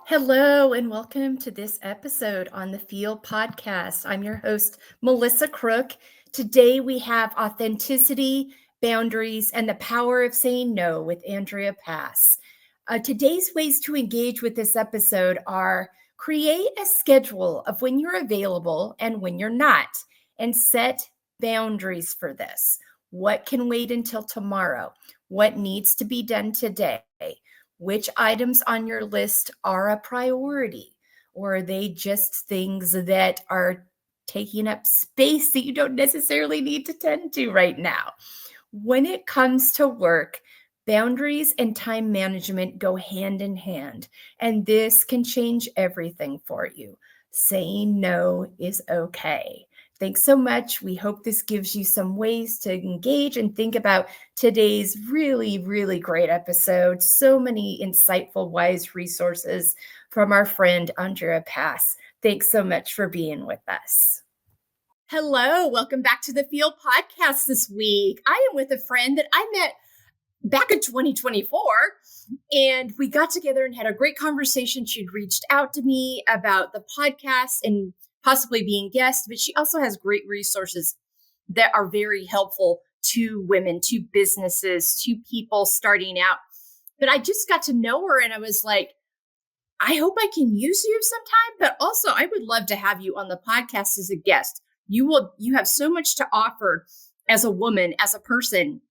Hello, and welcome to this episode on the Feel podcast. I'm your host, Melissa Crook. Today we have authenticity, boundaries, and the power of saying no with Andrea Pass. Today's ways to engage with this episode are create a schedule of when you're available and when you're not, and set boundaries for this. What can wait until tomorrow? What needs to be done today? Which items on your list are a priority? Or are they just things that are taking up space that you don't necessarily need to tend to right now? When it comes to work, boundaries and time management go hand in hand, and this can change everything for you. Saying no is okay. Thanks so much. We hope this gives you some ways to engage and think about today's really, really great episode. So many insightful, wise resources from our friend Andrea Pass. Thanks so much for being with us. Hello, welcome back to the Feel podcast this week. I am with a friend that I met back in 2024, and we got together and had a great conversation. She'd reached out to me about the podcast and possibly being guest, but she also has great resources that are very helpful to women, to businesses, to people starting out. But I just got to know her and I was like, I hope I can use you sometime, but also I would love to have you on the podcast as a guest. You have so much to offer as a woman, as a person,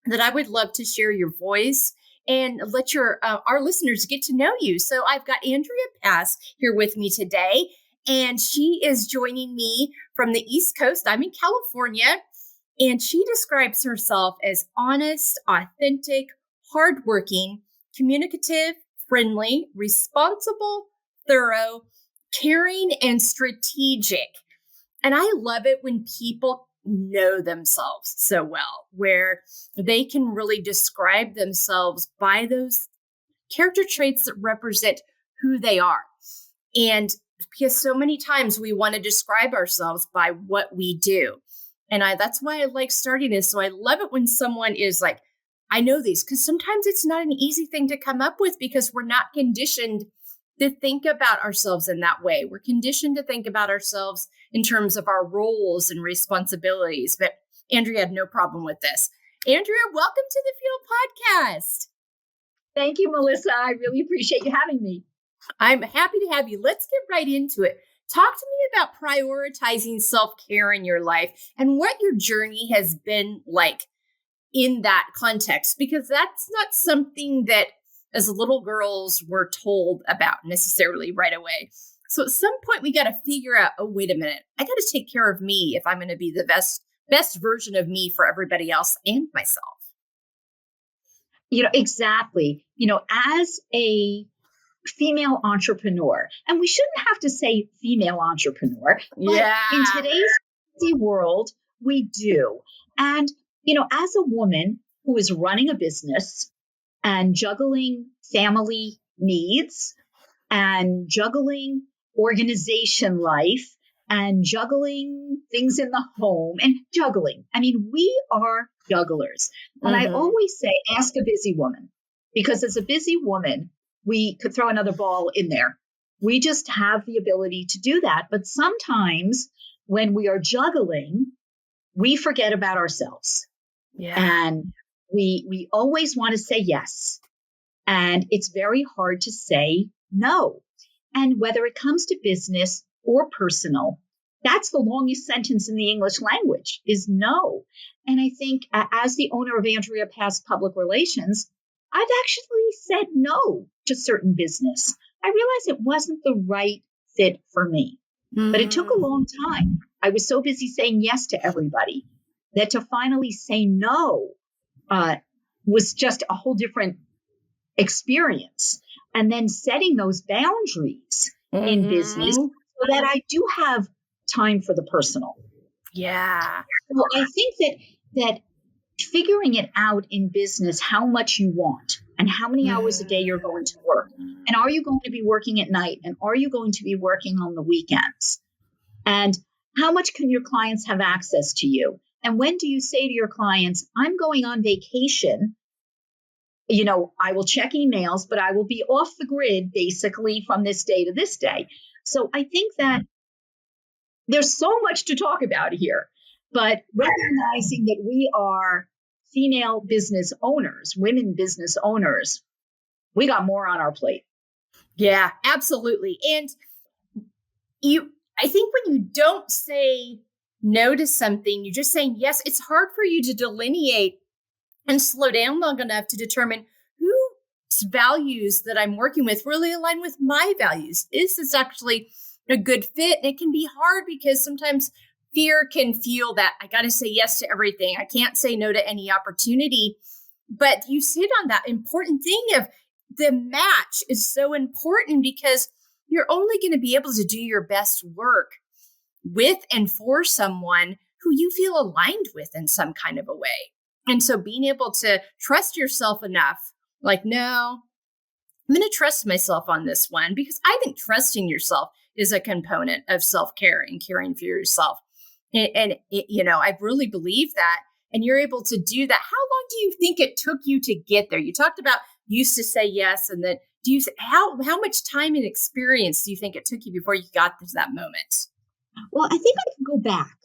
that I would love to share your voice and let our listeners get to know you. So I've got Andrea Pass here with me today, and she is joining me from the East Coast. I'm in California, and she describes herself as honest, authentic, hardworking, communicative, friendly, responsible, thorough, caring, and strategic. And I love it when people know themselves so well, where they can really describe themselves by those character traits that represent who they are. And because so many times we want to describe ourselves by what we do. And that's why I like starting this. So I love it when someone is like, I know these, because sometimes it's not an easy thing to come up with because we're not conditioned to think about ourselves in that way. We're conditioned to think about ourselves in terms of our roles and responsibilities. But Andrea had no problem with this. Andrea, welcome to the Feel podcast. Thank you, Melissa. I really appreciate you having me. I'm happy to have you. Let's get right into it. Talk to me about prioritizing self-care in your life and what your journey has been like in that context, because that's not something that as little girls were told about necessarily right away. So at some point we got to figure out, oh, wait a minute, I got to take care of me if I'm going to be the best version of me for everybody else and myself. Exactly. As a female entrepreneur, and we shouldn't have to say female entrepreneur, but in today's busy world, we do. And, as a woman who is running a business and juggling family needs and juggling organization life and juggling things in the home and juggling. I mean, we are jugglers. And I always say, ask a busy woman, because as a busy woman, we could throw another ball in there. We just have the ability to do that. But sometimes when we are juggling, we forget about ourselves. Yeah. And we always want to say yes. And it's very hard to say no. And whether it comes to business or personal, that's the longest sentence in the English language is no. And I think as the owner of Andrea Pass Public Relations, I've actually said no to certain business. I realized it wasn't the right fit for me, but it took a long time. I was so busy saying yes to everybody that to finally say no was just a whole different experience. And then setting those boundaries in business so that I do have time for the personal. Yeah. Well, I think that figuring it out in business, how much you want and how many hours a day you're going to work. And are you going to be working at night? And are you going to be working on the weekends? And how much can your clients have access to you? And when do you say to your clients, I'm going on vacation I will check emails, but I will be off the grid basically from this day to this day. So I think that there's so much to talk about here, but recognizing that we are female business owners, women business owners, we got more on our plate. Yeah, absolutely. And I think when you don't say no to something, you're just saying yes, it's hard for you to delineate and slow down long enough to determine whose values that I'm working with really align with my values. Is this actually a good fit? And it can be hard because sometimes fear can feel that I got to say yes to everything. I can't say no to any opportunity. But you hit on that important thing of the match is so important because you're only going to be able to do your best work with and for someone who you feel aligned with in some kind of a way. And so being able to trust yourself enough, like, no, I'm going to trust myself on this one, because I think trusting yourself is a component of self-care and caring for yourself. And I really believe that. And you're able to do that. How long do you think it took you to get there? You talked about used to say yes. And then how much time and experience do you think it took you before you got to that moment? Well, I think I can go back.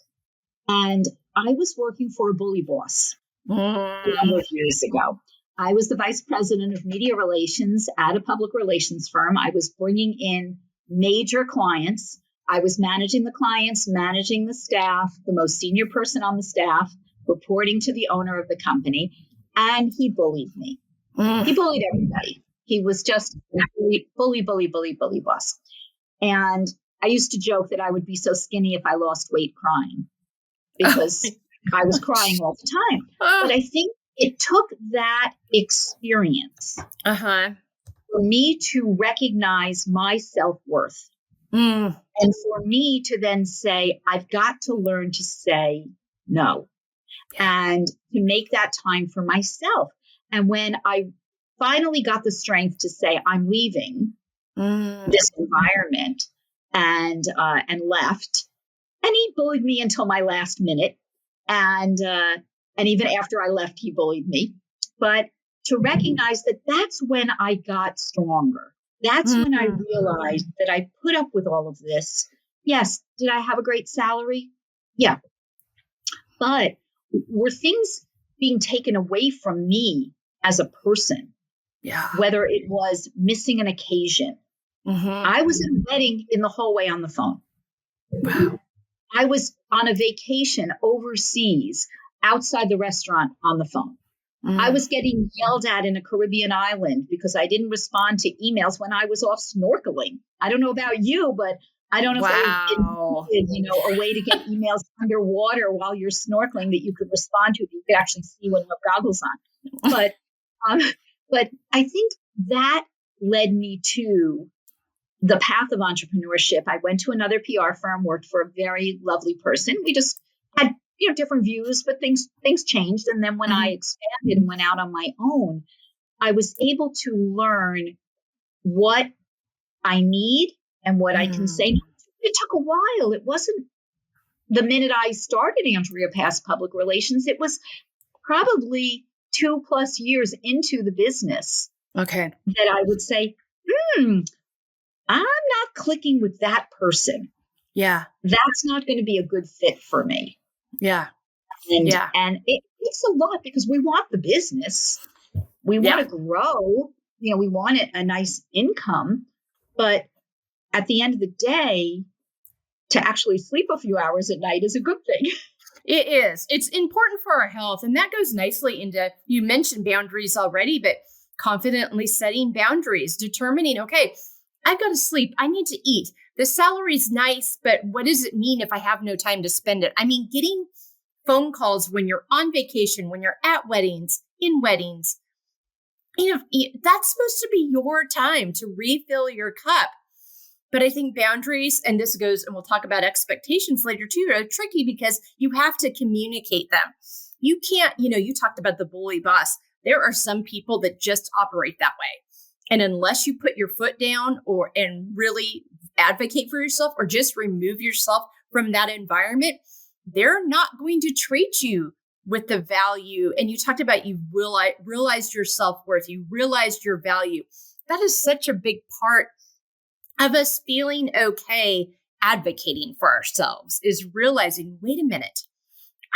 And I was working for a bully boss a number of years ago. I was the vice president of media relations at a public relations firm. I was bringing in major clients. I was managing the clients, managing the staff, the most senior person on the staff, reporting to the owner of the company. And he bullied me. He bullied everybody. He was just a bully boss. And I used to joke that I would be so skinny if I lost weight crying, because I was crying all the time. But I think it took that experience for me to recognize my self-worth. And for me to then say, I've got to learn to say no, and to make that time for myself. And when I finally got the strength to say, I'm leaving this environment, and left, and he bullied me until my last minute. And even after I left, he bullied me. But to recognize that that's when I got stronger. That's when I realized that I put up with all of this. Yes. Did I have a great salary? Yeah. But were things being taken away from me as a person? Yeah. Whether it was missing an occasion. I was at a wedding in the hallway on the phone. Wow. I was on a vacation overseas outside the restaurant on the phone. I was getting yelled at in a Caribbean island because I didn't respond to emails when I was off snorkeling. I don't know about you, but I don't know if a way to get emails underwater while you're snorkeling that you could respond to, that you could actually see when you have goggles on. But I think that led me to the path of entrepreneurship. I went to another PR firm, worked for a very lovely person. We just had different views, but things changed. And then when I expanded and went out on my own, I was able to learn what I need and what I can say. It took a while. It wasn't the minute I started Andrea Pass Public Relations. It was probably 2+ years into the business that I would say, I'm not clicking with that person. Yeah. That's not going to be a good fit for me. Yeah. And it takes a lot, because we want the business. We want to grow. We want a nice income. But at the end of the day, to actually sleep a few hours at night is a good thing. It is. It's important for our health. And that goes nicely into, you mentioned boundaries already, but confidently setting boundaries, determining, okay, I've got to sleep. I need to eat. The salary's nice, but what does it mean if I have no time to spend it? I mean, getting phone calls when you're on vacation, when you're at weddings, in weddings, that's supposed to be your time to refill your cup. But I think boundaries, and this goes, and we'll talk about expectations later too, are tricky because you have to communicate them. You can't, you talked about the bully boss. There are some people that just operate that way. And unless you put your foot down and really advocate for yourself, or just remove yourself from that environment, they're not going to treat you with the value. And you talked about you realized your self-worth, you realized your value. That is such a big part of us feeling okay advocating for ourselves, is realizing, wait a minute,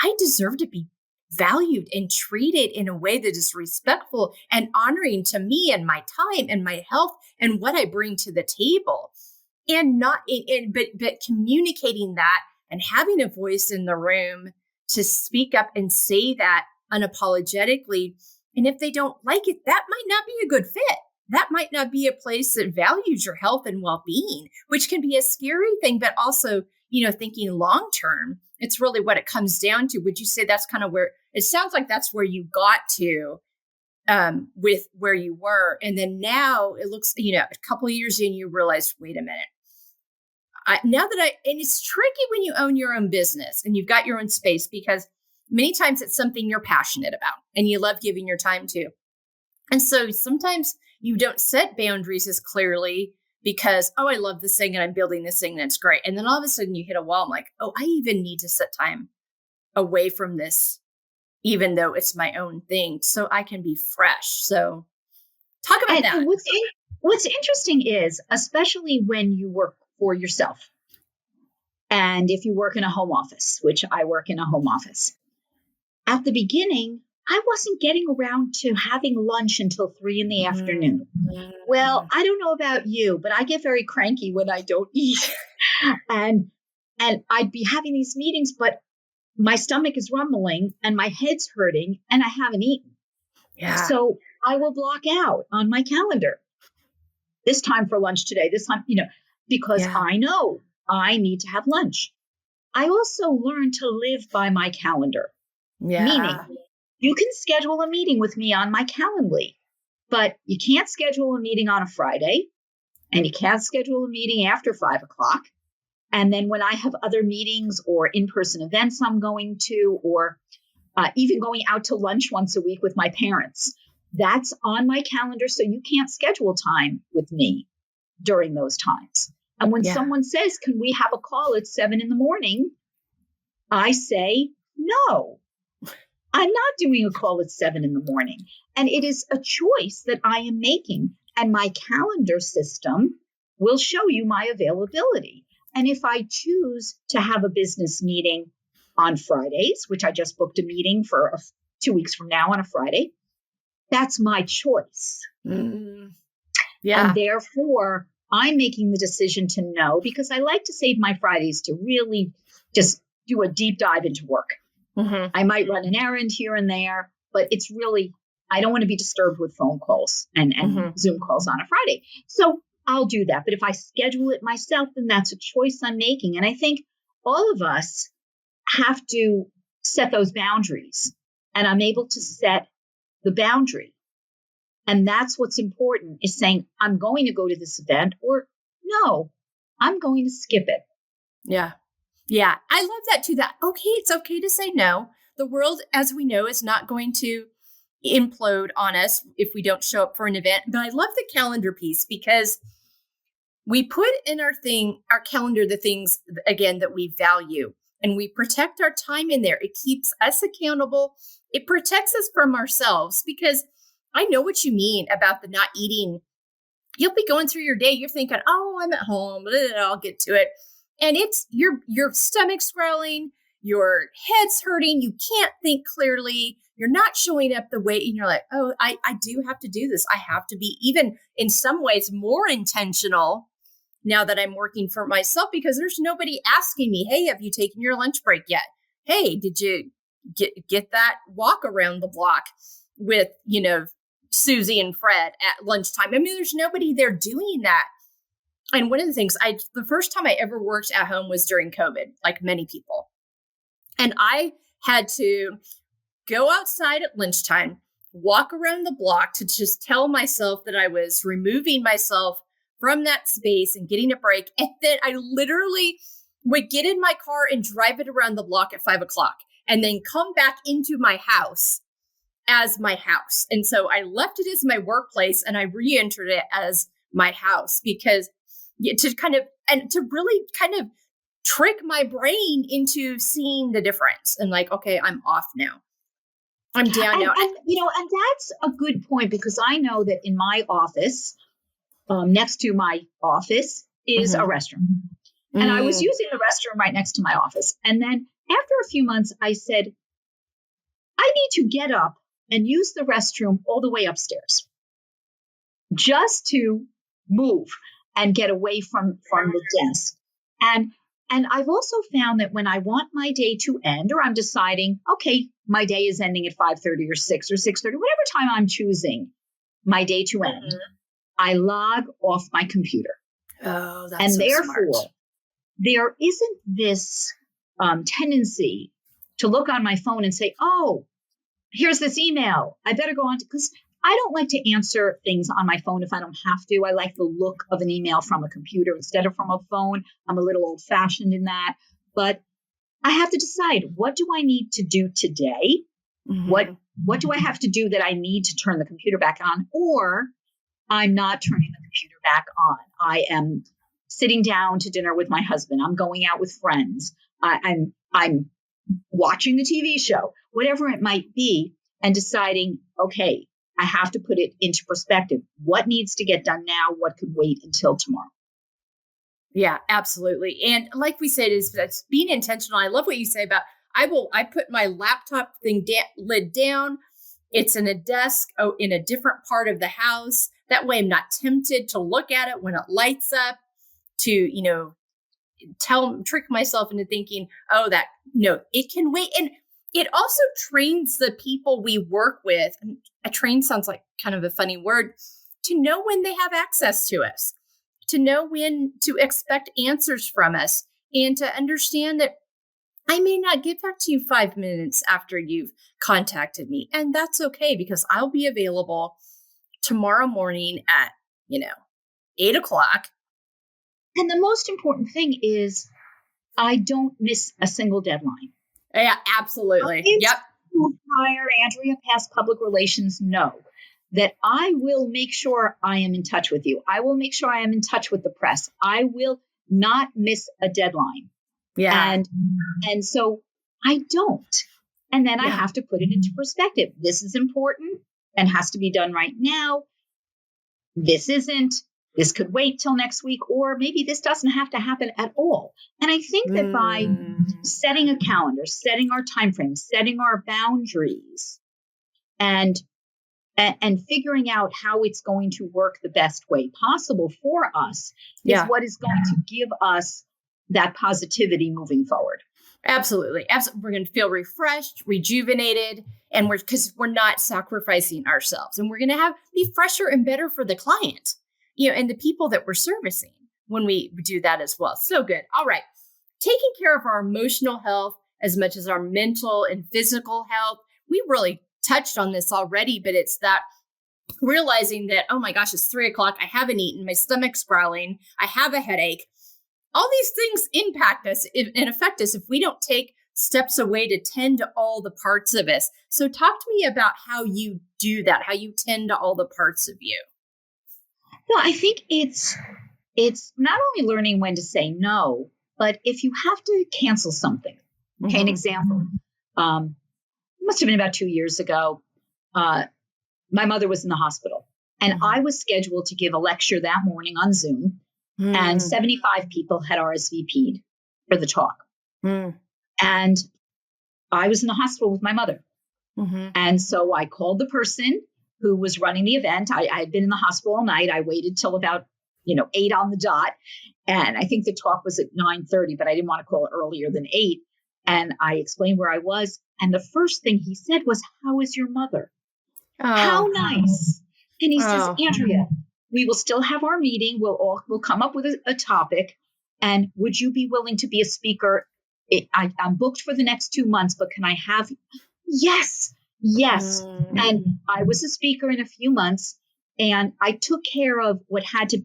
I deserve to be valued and treated in a way that is respectful and honoring to me and my time and my health and what I bring to the table. And but communicating that and having a voice in the room to speak up and say that unapologetically. And if they don't like it, that might not be a good fit. That might not be a place that values your health and well-being, which can be a scary thing, but also, thinking long-term, it's really what it comes down to. Would you say that's kind of where it sounds like that's where you got to with where you were? And then now it looks, a couple of years in, you realize, wait a minute. And it's tricky when you own your own business and you've got your own space, because many times it's something you're passionate about and you love giving your time to. And so sometimes you don't set boundaries as clearly because, I love this thing and I'm building this thing and it's great. And then all of a sudden you hit a wall. I'm like, I even need to set time away from this, even though it's my own thing, so I can be fresh. So talk about that. What's interesting is, especially when you work for yourself, and if you work in a home office, which I work in a home office, at the beginning, I wasn't getting around to having lunch until 3 p.m. Well, I don't know about you, but I get very cranky when I don't eat. and I'd be having these meetings, but my stomach is rumbling and my head's hurting and I haven't eaten. Yeah. So I will block out on my calendar this time for lunch today, this time, because I know I need to have lunch. I also learned to live by my calendar, meaning you can schedule a meeting with me on my Calendly, but you can't schedule a meeting on a Friday, and you can't schedule a meeting after 5 o'clock. And then when I have other meetings or in-person events I'm going to, or even going out to lunch once a week with my parents, that's on my calendar. So you can't schedule time with me during those times. And when someone says, can we have a call at 7 a.m, I say, no, I'm not doing a call at 7 a.m. And it is a choice that I am making. And my calendar system will show you my availability. And if I choose to have a business meeting on Fridays, which I just booked a meeting for 2 weeks from now on a Friday, that's my choice. Yeah. And therefore, I'm making the decision to know, because I like to save my Fridays to really just do a deep dive into work. Mm-hmm. I might run an errand here and there, but it's really, I don't want to be disturbed with phone calls and Zoom calls on a Friday. So I'll do that. But if I schedule it myself, then that's a choice I'm making. And I think all of us have to set those boundaries. And I'm able to set the boundary. And that's what's important, is saying, I'm going to go to this event, or no, I'm going to skip it. Yeah. Yeah. I love that too. It's okay to say no. The world, as we know, is not going to implode on us if we don't show up for an event. But I love the calendar piece, because we put in our calendar, the things, again, that we value, and we protect our time in there. It keeps us accountable. It protects us from ourselves, because I know what you mean about the not eating. You'll be going through your day. You're thinking, I'm at home. I'll get to it. And it's your stomach's growling, your head's hurting. You can't think clearly. You're not showing up the way, and you're like, I do have to do this. I have to be, even in some ways, more intentional now that I'm working for myself, because there's nobody asking me, hey, have you taken your lunch break yet? Hey, did you get that walk around the block with, Susie and Fred at lunchtime? I mean, there's nobody there doing that. And one of the things, the first time I ever worked at home was during COVID, like many people. And I had to go outside at lunchtime, walk around the block to just tell myself that I was removing myself from that space and getting a break. And then I literally would get in my car and drive it around the block at 5 o'clock, and then come back into my house as my house. And so I left it as my workplace and I re-entered it as my house, because to really kind of trick my brain into seeing the difference and like, okay, I'm off now. I'm down now. And that's a good point, because I know that in my office, next to my office is a restroom. And I was using the restroom right next to my office. And then after a few months, I said, I need to get up and use the restroom all the way upstairs just to move and get away from the desk. And I've also found that when I want my day to end, or I'm deciding, okay, my day is ending at 5:30 or 6 or 6:30, whatever time I'm choosing my day to end, I log off my computer. Oh, that's and so therefore, smart. There isn't this tendency to look on my phone and say, oh, here's this email. I better go on to, because I don't like to answer things on my phone if I don't have to. I like the look of an email from a computer instead of from a phone. I'm a little old fashioned in that, but I have to decide, what do I need to do today? What do I have to do that I need to turn the computer back on? Or I'm not turning the computer back on. I am sitting down to dinner with my husband. I'm going out with friends. I'm watching the TV show, whatever it might be, and deciding, okay, I have to put it into perspective. What needs to get done now? What could wait until tomorrow? Yeah, absolutely. And like we said, that's being intentional. I love what you say about, I put my laptop lid down. It's in a desk in a different part of the house. That way I'm not tempted to look at it when it lights up, to, trick myself into thinking, oh, it can wait. And it also trains the people we work with. A train sounds like kind of a funny word, to know when they have access to us, to know when to expect answers from us, and to understand that I may not get back to you 5 minutes after you've contacted me. And that's okay, because I'll be available tomorrow morning at, 8 o'clock. And the most important thing is, I don't miss a single deadline. Yeah, absolutely. Yep. Who hire Andrea Pass Public Relations know that I will make sure I am in touch with you. I will make sure I am in touch with the press. I will not miss a deadline. Yeah. And so I don't. And then I have to put it into perspective. This is important and has to be done right now. This isn't. This could wait till next week, or maybe this doesn't have to happen at all. And I think that by setting a calendar, setting our time frame, setting our boundaries, and figuring out how it's going to work the best way possible for us is what is going to give us that positivity moving forward. Absolutely. We're going to feel refreshed, rejuvenated, and because we're not sacrificing ourselves, and we're going to be fresher and better for the client, and the people that we're servicing when we do that as well. So good. All right. Taking care of our emotional health as much as our mental and physical health. We really touched on this already, but it's that realizing that, oh my gosh, it's 3 o'clock. I haven't eaten. My stomach's growling. I have a headache. All these things impact us and affect us if we don't take steps away to tend to all the parts of us. So talk to me about how you do that, how you tend to all the parts of you. Well, I think it's not only learning when to say no, but if you have to cancel something. Okay, an example. It must have been about 2 years ago. My mother was in the hospital, and I was scheduled to give a lecture that morning on Zoom, and 75 people had RSVP'd for the talk. And I was in the hospital with my mother. And so I called the person who was running the event. I had been in the hospital all night. I waited till about 8 on the dot. And I think the talk was at 9:30, but I didn't want to call it earlier than 8. And I explained where I was. And the first thing he said was, "How is your mother?" Oh. How nice. And he says, "Andrea, we will still have our meeting. We'll come up with a topic. And would you be willing to be a speaker? I'm booked for the next 2 months, but can I have you?" Yes. And I was a speaker in a few months, and I took care of what had to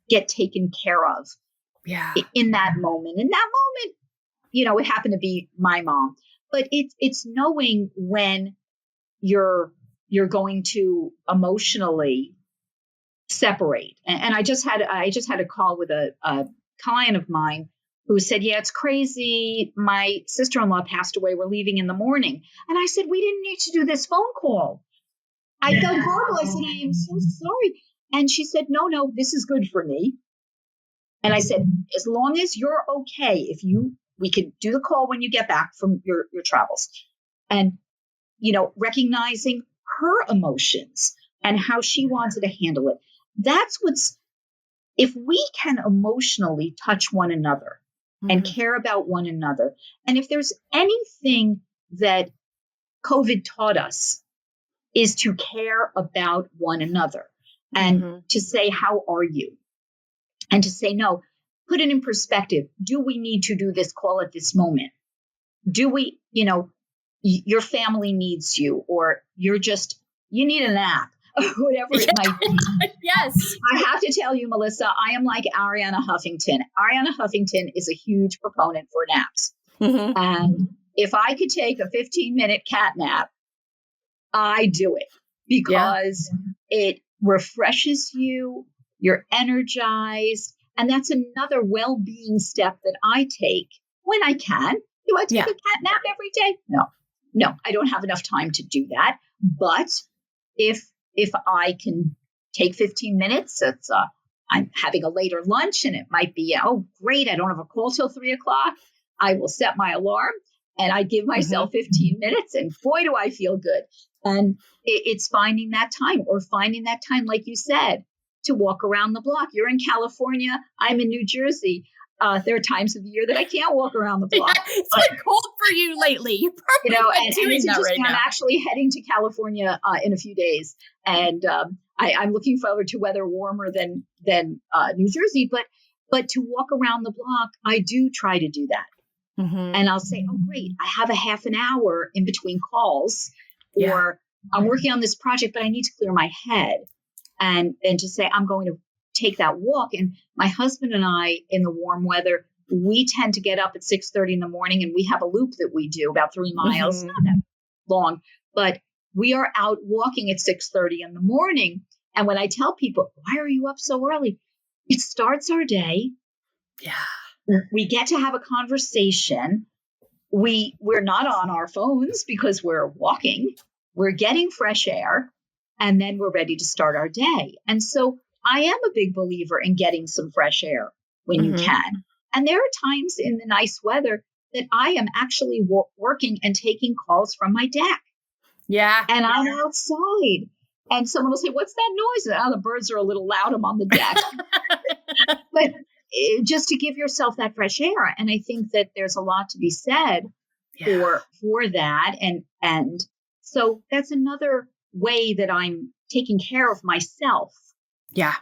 get taken care of in that moment. In that moment, it happened to be my mom, but it's knowing when you're going to emotionally separate. And I just had a call with a client of mine who said, yeah, it's crazy. My sister-in-law passed away. We're leaving in the morning. And I said, we didn't need to do this phone call. I felt horrible. I said, I am so sorry. And she said, no, this is good for me. And I said, as long as you're okay, we could do the call when you get back from your travels. And, recognizing her emotions and how she wanted to handle it. If we can emotionally touch one another and care about one another, and if there's anything that COVID taught us is to care about one another and to say, how are you? And to say, no, put it in perspective. Do we need to do this call at this moment? Do we, your family needs you, or you need a nap, or whatever it might be. Yes. I have to tell you, Melissa, I am like Arianna Huffington. Arianna Huffington is a huge proponent for naps. And if I could take a 15-minute cat nap, I do it because it refreshes you, you're energized. And that's another well-being step that I take when I can. Do I take a cat nap every day? No, I don't have enough time to do that. But if I can take 15 minutes, I'm having a later lunch and it might be, oh, great, I don't have a call till 3:00. I will set my alarm and I give myself 15 minutes and boy, do I feel good. And it's finding that time, like you said, to walk around the block. You're in California. I'm in New Jersey. There are times of the year that I can't walk around the block. It's been cold for you lately. You're probably not doing that right now. I'm actually heading to California in a few days, and I'm looking forward to weather warmer than New Jersey. But to walk around the block, I do try to do that. And I'll say, oh, great, I have a half an hour in between calls, or I'm working on this project, but I need to clear my head. And to say, I'm going to take that walk. And my husband and I, in the warm weather, we tend to get up at 6:30 in the morning, and we have a loop that we do about 3 miles, not that long, but we are out walking at 6:30 in the morning. And when I tell people, why are you up so early? It starts our day. Yeah. We get to have a conversation. We're not on our phones because we're walking. We're getting fresh air, and then we're ready to start our day. And so I am a big believer in getting some fresh air when you can. And there are times in the nice weather that I am actually working and taking calls from my deck. Yeah. And I'm outside. And someone will say, what's that noise? And, the birds are a little loud. I'm on the deck. But just to give yourself that fresh air. And I think that there's a lot to be said for that. And so that's another way that I'm taking care of myself. Yeah.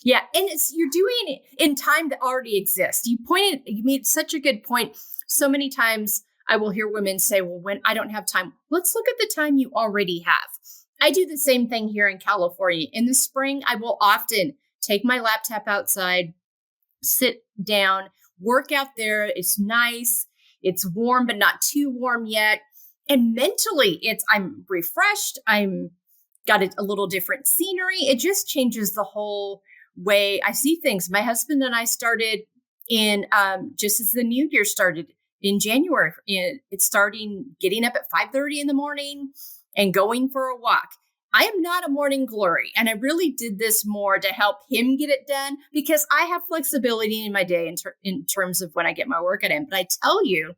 Yeah. And you're doing it in time that already exists. You made such a good point. So many times I will hear women say, well, when I don't have time, let's look at the time you already have. I do the same thing here in California. In the spring, I will often take my laptop outside, sit down, work out there. It's nice. It's warm, but not too warm yet. And mentally, I'm refreshed. I'm got a little different scenery. It just changes the whole way I see things. My husband and I started in just as the new year started in January. It's starting getting up at 5:30 in the morning and going for a walk. I am not a morning glory, and I really did this more to help him get it done because I have flexibility in my day in terms of when I get my workout in. But I tell you,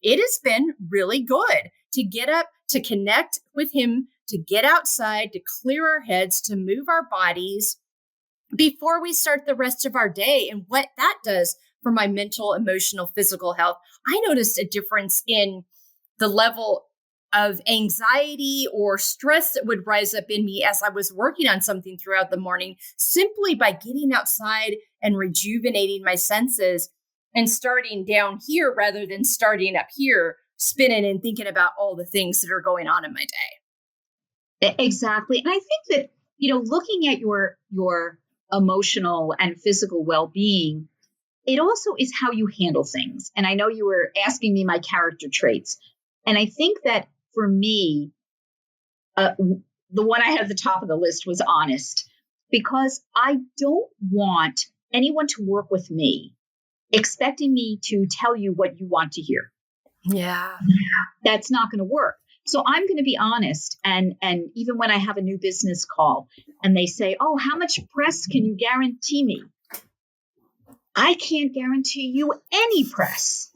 it has been really good to get up, to connect with him, to get outside, to clear our heads, to move our bodies before we start the rest of our day. And what that does for my mental, emotional, physical health, I noticed a difference in the level of anxiety or stress that would rise up in me as I was working on something throughout the morning, simply by getting outside and rejuvenating my senses and starting down here rather than starting up here, spinning and thinking about all the things that are going on in my day. Exactly. And I think that, looking at your emotional and physical well-being, it also is how you handle things. And I know you were asking me my character traits. And I think that for me, the one I had at the top of the list was honest, because I don't want anyone to work with me expecting me to tell you what you want to hear. Yeah. That's not going to work. So I'm going to be honest. And even when I have a new business call and they say, oh, how much press can you guarantee me? I can't guarantee you any press.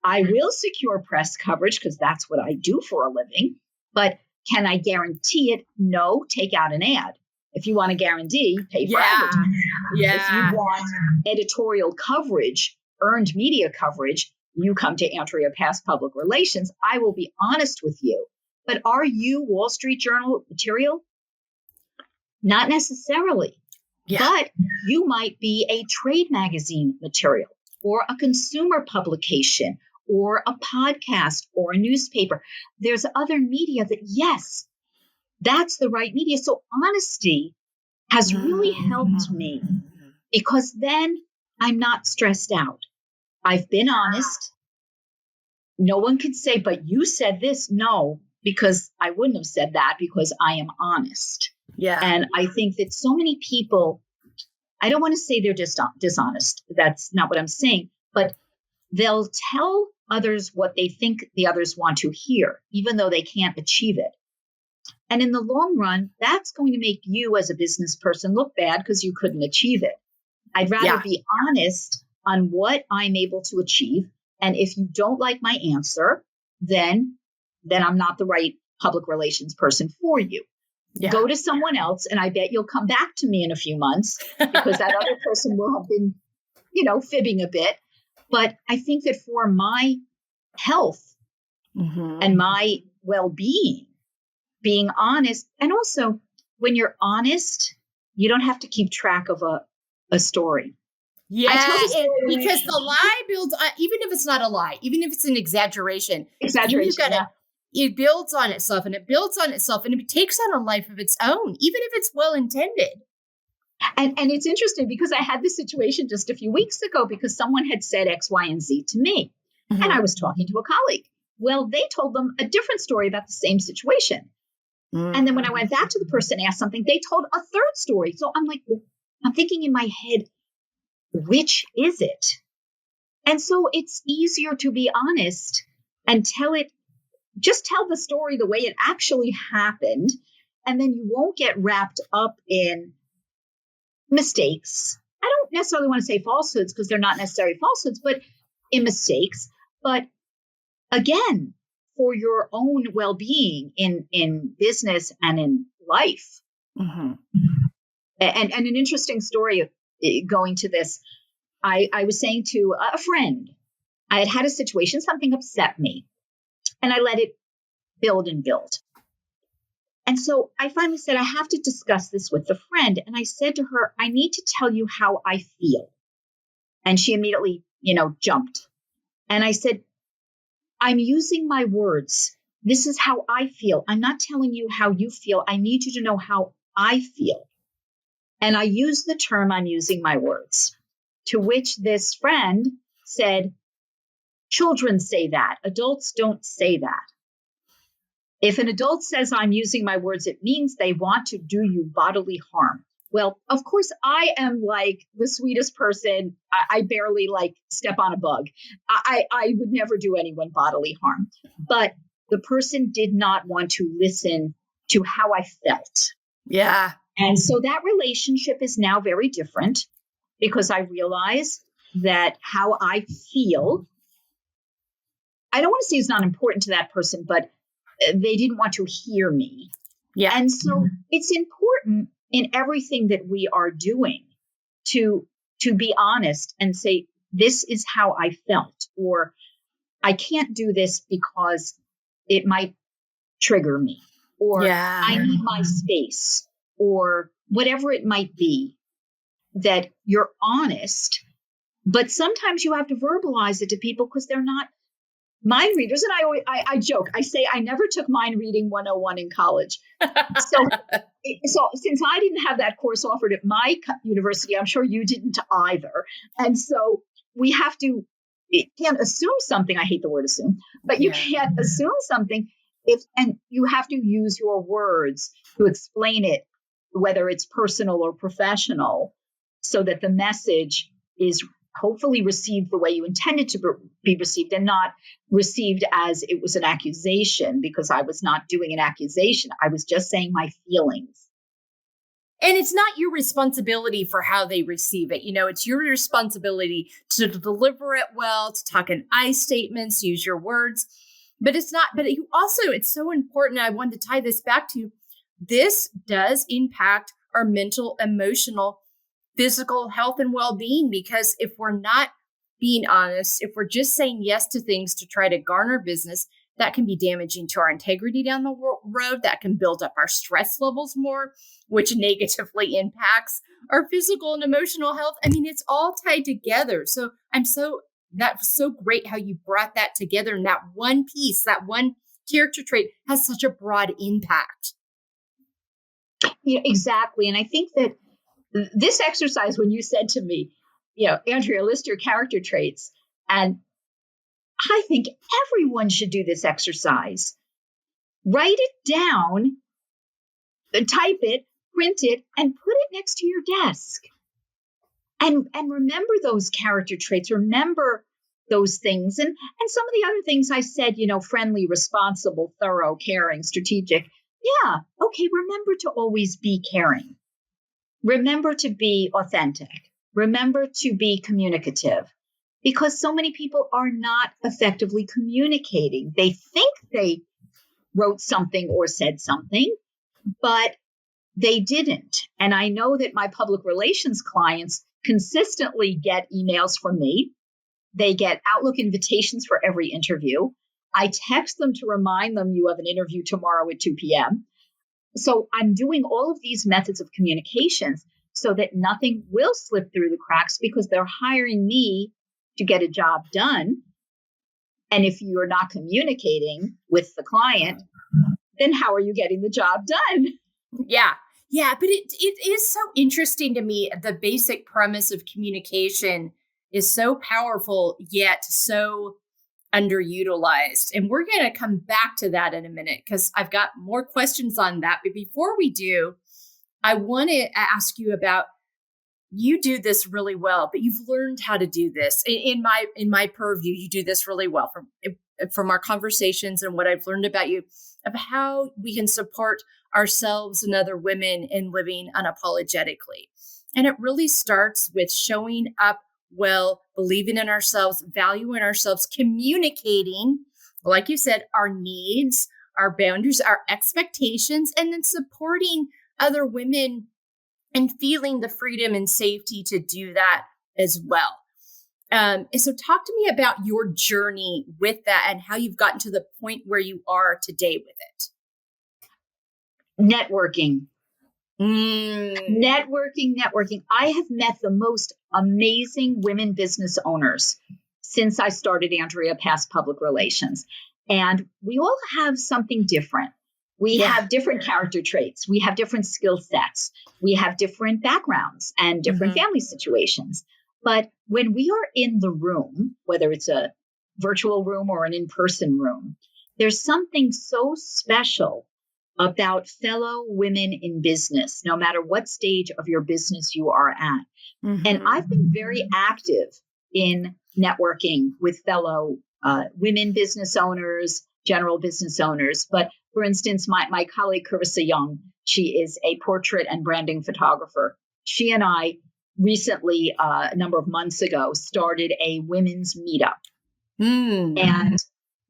I will secure press coverage because that's what I do for a living. But can I guarantee it? No, take out an ad. If you want a guarantee, pay for advertising. Yeah. If you want editorial coverage, earned media coverage, you come to Andrea Pass Public Relations. I will be honest with you. But are you Wall Street Journal material? Not necessarily. Yeah. But you might be a trade magazine material or a consumer publication or a podcast or a newspaper. There's other media that, yes, that's the right media. So honesty has really helped me because then I'm not stressed out. I've been honest. No one can say, but you said this. No, because I wouldn't have said that because I am honest. Yeah. And I think that so many people, I don't want to say they're dishonest. That's not what I'm saying, but they'll tell others what they think the others want to hear, even though they can't achieve it. And in the long run, that's going to make you as a business person look bad because you couldn't achieve it. I'd rather be honest on what I'm able to achieve. And if you don't like my answer, then I'm not the right public relations person for you. Yeah. Go to someone else, and I bet you'll come back to me in a few months because that other person will have been, fibbing a bit. But I think that for my health and my well-being, being honest, and also when you're honest, you don't have to keep track of a story. Yeah, because the lie builds, even if it's not a lie, even if it's an exaggeration, it builds on itself and it builds on itself and it takes on a life of its own, even if it's well-intended. And it's interesting because I had this situation just a few weeks ago because someone had said X, Y, and Z to me. And I was talking to a colleague. Well, they told them a different story about the same situation. And then when I went back to the person, asked something, they told a third story. So I'm like, I'm thinking in my head, which is it? And so it's easier to be honest and just tell the story the way it actually happened. And then you won't get wrapped up in mistakes. I don't necessarily want to say falsehoods because they're not necessarily falsehoods, but in mistakes. But again, for your own well-being in business and in life. And an interesting story of going to this, I was saying to a friend, I had a situation, something upset me, and I let it build and build. And so I finally said, I have to discuss this with the friend. And I said to her, I need to tell you how I feel. And she immediately, jumped. And I said, I'm using my words. This is how I feel. I'm not telling you how you feel. I need you to know how I feel. And I used the term, I'm using my words, to which this friend said, children say that. Adults don't say that. If an adult says I'm using my words, it means they want to do you bodily harm. Well, of course, I am like the sweetest person. I barely step on a bug. I would never do anyone bodily harm. But the person did not want to listen to how I felt. Yeah. And so that relationship is now very different because I realize that how I feel, I don't want to say it's not important to that person, but they didn't want to hear me. Yeah. And so it's important in everything that we are doing to be honest and say, this is how I felt, or I can't do this because it might trigger me, or I need my space, or whatever it might be, that you're honest. But sometimes you have to verbalize it to people because they're not mind readers. And I joke, I say I never took mind reading 101 in college. So since I didn't have that course offered at my university, I'm sure you didn't either. And so we have to, can't assume something. I hate the word assume, but you can't assume something and you have to use your words to explain it, whether it's personal or professional, so that the message is hopefully received the way you intended to be received, and not received as it was an accusation, because I was not doing an accusation. I was just saying my feelings. And it's not your responsibility for how they receive it. It's your responsibility to deliver it well, to talk in I statements, use your words. But it's so important. I wanted to tie this back to, this does impact our mental, emotional, physical health and well-being, because if we're not being honest, if we're just saying yes to things to try to garner business, that can be damaging to our integrity down the road. That can build up our stress levels more, which negatively impacts our physical and emotional health. I mean, it's all tied together. So that's so great how you brought that together. And that one piece, that one character trait has such a broad impact. Yeah, exactly. And I think that this exercise, when you said to me, Andrea, list your character traits, and I think everyone should do this exercise. Write it down, type it, print it, and put it next to your desk. And remember those character traits, remember those things. And some of the other things I said, friendly, responsible, thorough, caring, strategic. Yeah, okay, remember to always be caring. Remember to be authentic. Remember to be communicative. Because so many people are not effectively communicating. They think they wrote something or said something, but they didn't. And I know that my public relations clients consistently get emails from me. They get Outlook invitations for every interview. I text them to remind them, you have an interview tomorrow at 2 p.m. So I'm doing all of these methods of communications so that nothing will slip through the cracks, because they're hiring me to get a job done. And if you're not communicating with the client, then how are you getting the job done? Yeah. Yeah. But it is so interesting to me. The basic premise of communication is so powerful, yet so underutilized. And we're going to come back to that in a minute, because I've got more questions on that. But before we do, I want to ask you about, you do this really well, but you've learned how to do this. In my purview, you do this really well from our conversations and what I've learned about you, of how we can support ourselves and other women in living unapologetically. And it really starts with showing up well, believing in ourselves, valuing ourselves, communicating, like you said, our needs, our boundaries, our expectations, and then supporting other women and feeling the freedom and safety to do that as well. And so talk to me about your journey with that and how you've gotten to the point where you are today with it. Networking. Networking. I have met the most amazing women business owners since I started Andrea Pass Public Relations. And we all have something different. We have different character traits. We have different skill sets. We have different backgrounds and different family situations. But when we are in the room, whether it's a virtual room or an in-person room, there's something so special about fellow women in business, no matter what stage of your business you are at. And I've been very active in networking with fellow women business owners, general business owners. But for instance, my colleague, Carissa Young, she is a portrait and branding photographer. She and I recently, a number of months ago, started a women's meetup. And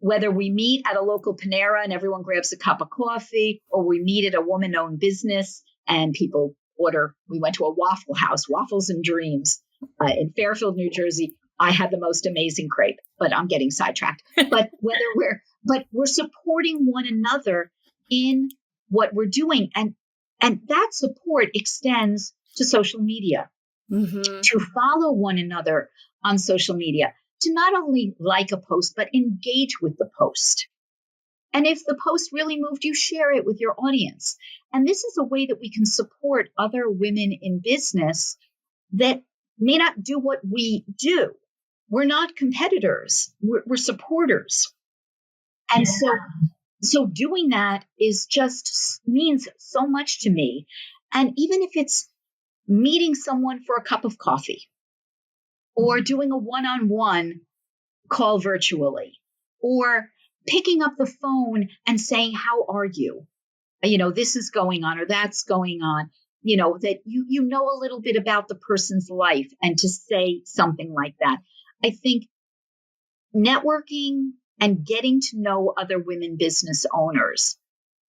whether we meet at a local Panera and everyone grabs a cup of coffee, or we meet at a woman-owned business and people order, we went to a Waffle House, Waffles and Dreams in Fairfield, New Jersey. I had the most amazing crepe, but I'm getting sidetracked. But we're supporting one another in what we're doing. And that support extends to social media, to follow one another on social media, to not only like a post, but engage with the post. And if the post really moved you, share it with your audience. And this is a way that we can support other women in business that may not do what we do. We're not competitors. We're supporters. And so doing that means so much to me. And even if it's meeting someone for a cup of coffee, or doing a one-on-one call virtually, or picking up the phone and saying, how are you? This is going on or that's going on, that you know a little bit about the person's life, and to say something like that. I think networking and getting to know other women business owners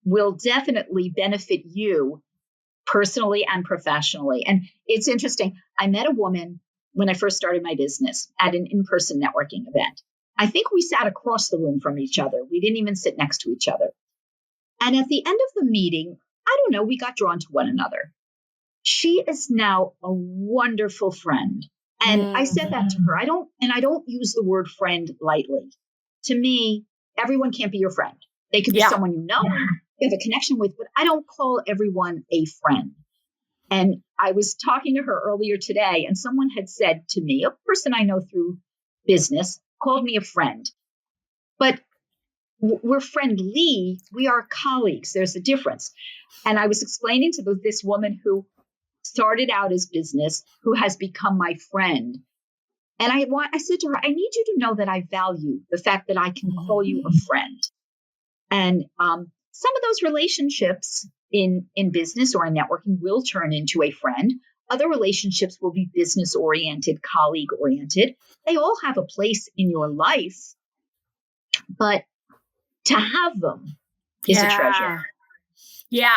will definitely benefit you personally and professionally. And it's interesting. I met a woman when I first started my business at an in-person networking event. I think we sat across the room from each other. We didn't even sit next to each other. And at the end of the meeting, I don't know, we got drawn to one another. She is now a wonderful friend. And I said that to her. I don't use the word friend lightly. To me, everyone can't be your friend. They could be someone you know, you have a connection with, but I don't call everyone a friend. And I was talking to her earlier today, and someone had said to me, a person I know through business called me a friend. But we're friendly. We are colleagues. There's a difference. And I was explaining to this woman who started out as business, who has become my friend. And I said to her, I need you to know that I value the fact that I can call you a friend. And some of those relationships in business or in networking will turn into a friend. Other relationships will be business oriented, colleague oriented. They all have a place in your life, but to have them is a treasure. Yeah.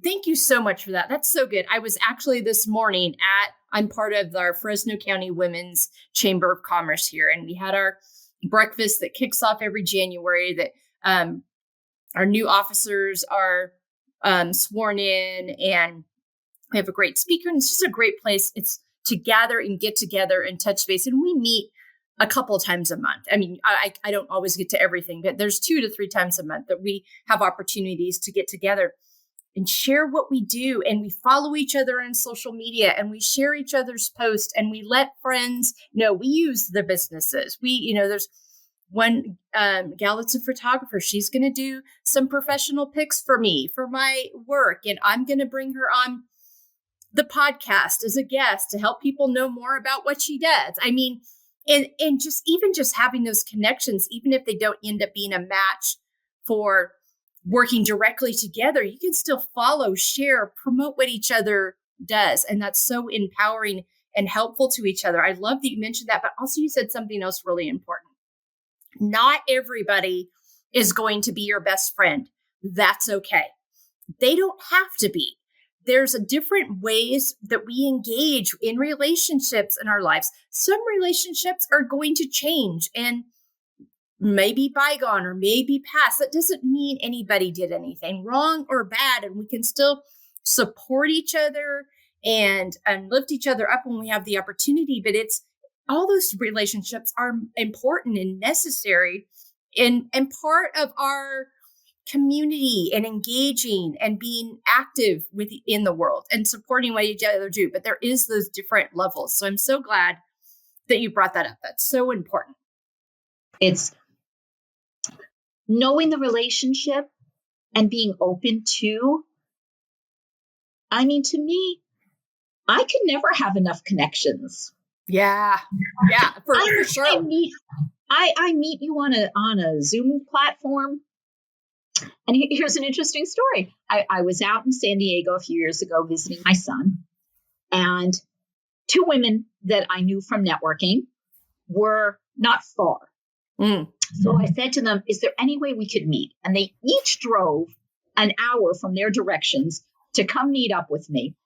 Thank you so much for that. That's so good. I was actually this morning I'm part of our Fresno County Women's Chamber of Commerce here. And we had our breakfast that kicks off every January that our new officers are sworn in, and we have a great speaker, and it's just a great place. It's to gather and get together and touch base. And we meet a couple of times a month. I mean, I don't always get to everything, but there's 2 to 3 times a month that we have opportunities to get together and share what we do. And we follow each other on social media, and we share each other's posts, and we let friends know we use the businesses. There's one gal that's a photographer. She's going to do some professional pics for me, for my work. And I'm going to bring her on the podcast as a guest to help people know more about what she does. I mean, and just having those connections, even if they don't end up being a match for working directly together, you can still follow, share, promote what each other does. And that's so empowering and helpful to each other. I love that you mentioned that, but also you said something else really important. Not everybody is going to be your best friend. That's okay. They don't have to be. There's different ways that we engage in relationships in our lives. Some relationships are going to change and maybe bygone or maybe past. That doesn't mean anybody did anything wrong or bad, and we can still support each other and lift each other up when we have the opportunity. But all those relationships are important and necessary and part of our community, and engaging and being active in the world and supporting what each other do. But there is those different levels. So I'm so glad that you brought that up. That's so important. It's knowing the relationship and being open to, to me, I can never have enough connections. Yeah, for sure. I meet you on a Zoom platform. And here's an interesting story. I was out in San Diego a few years ago visiting my son, and 2 women that I knew from networking were not far. So I said to them, is there any way we could meet? And they each drove an hour from their directions to come meet up with me.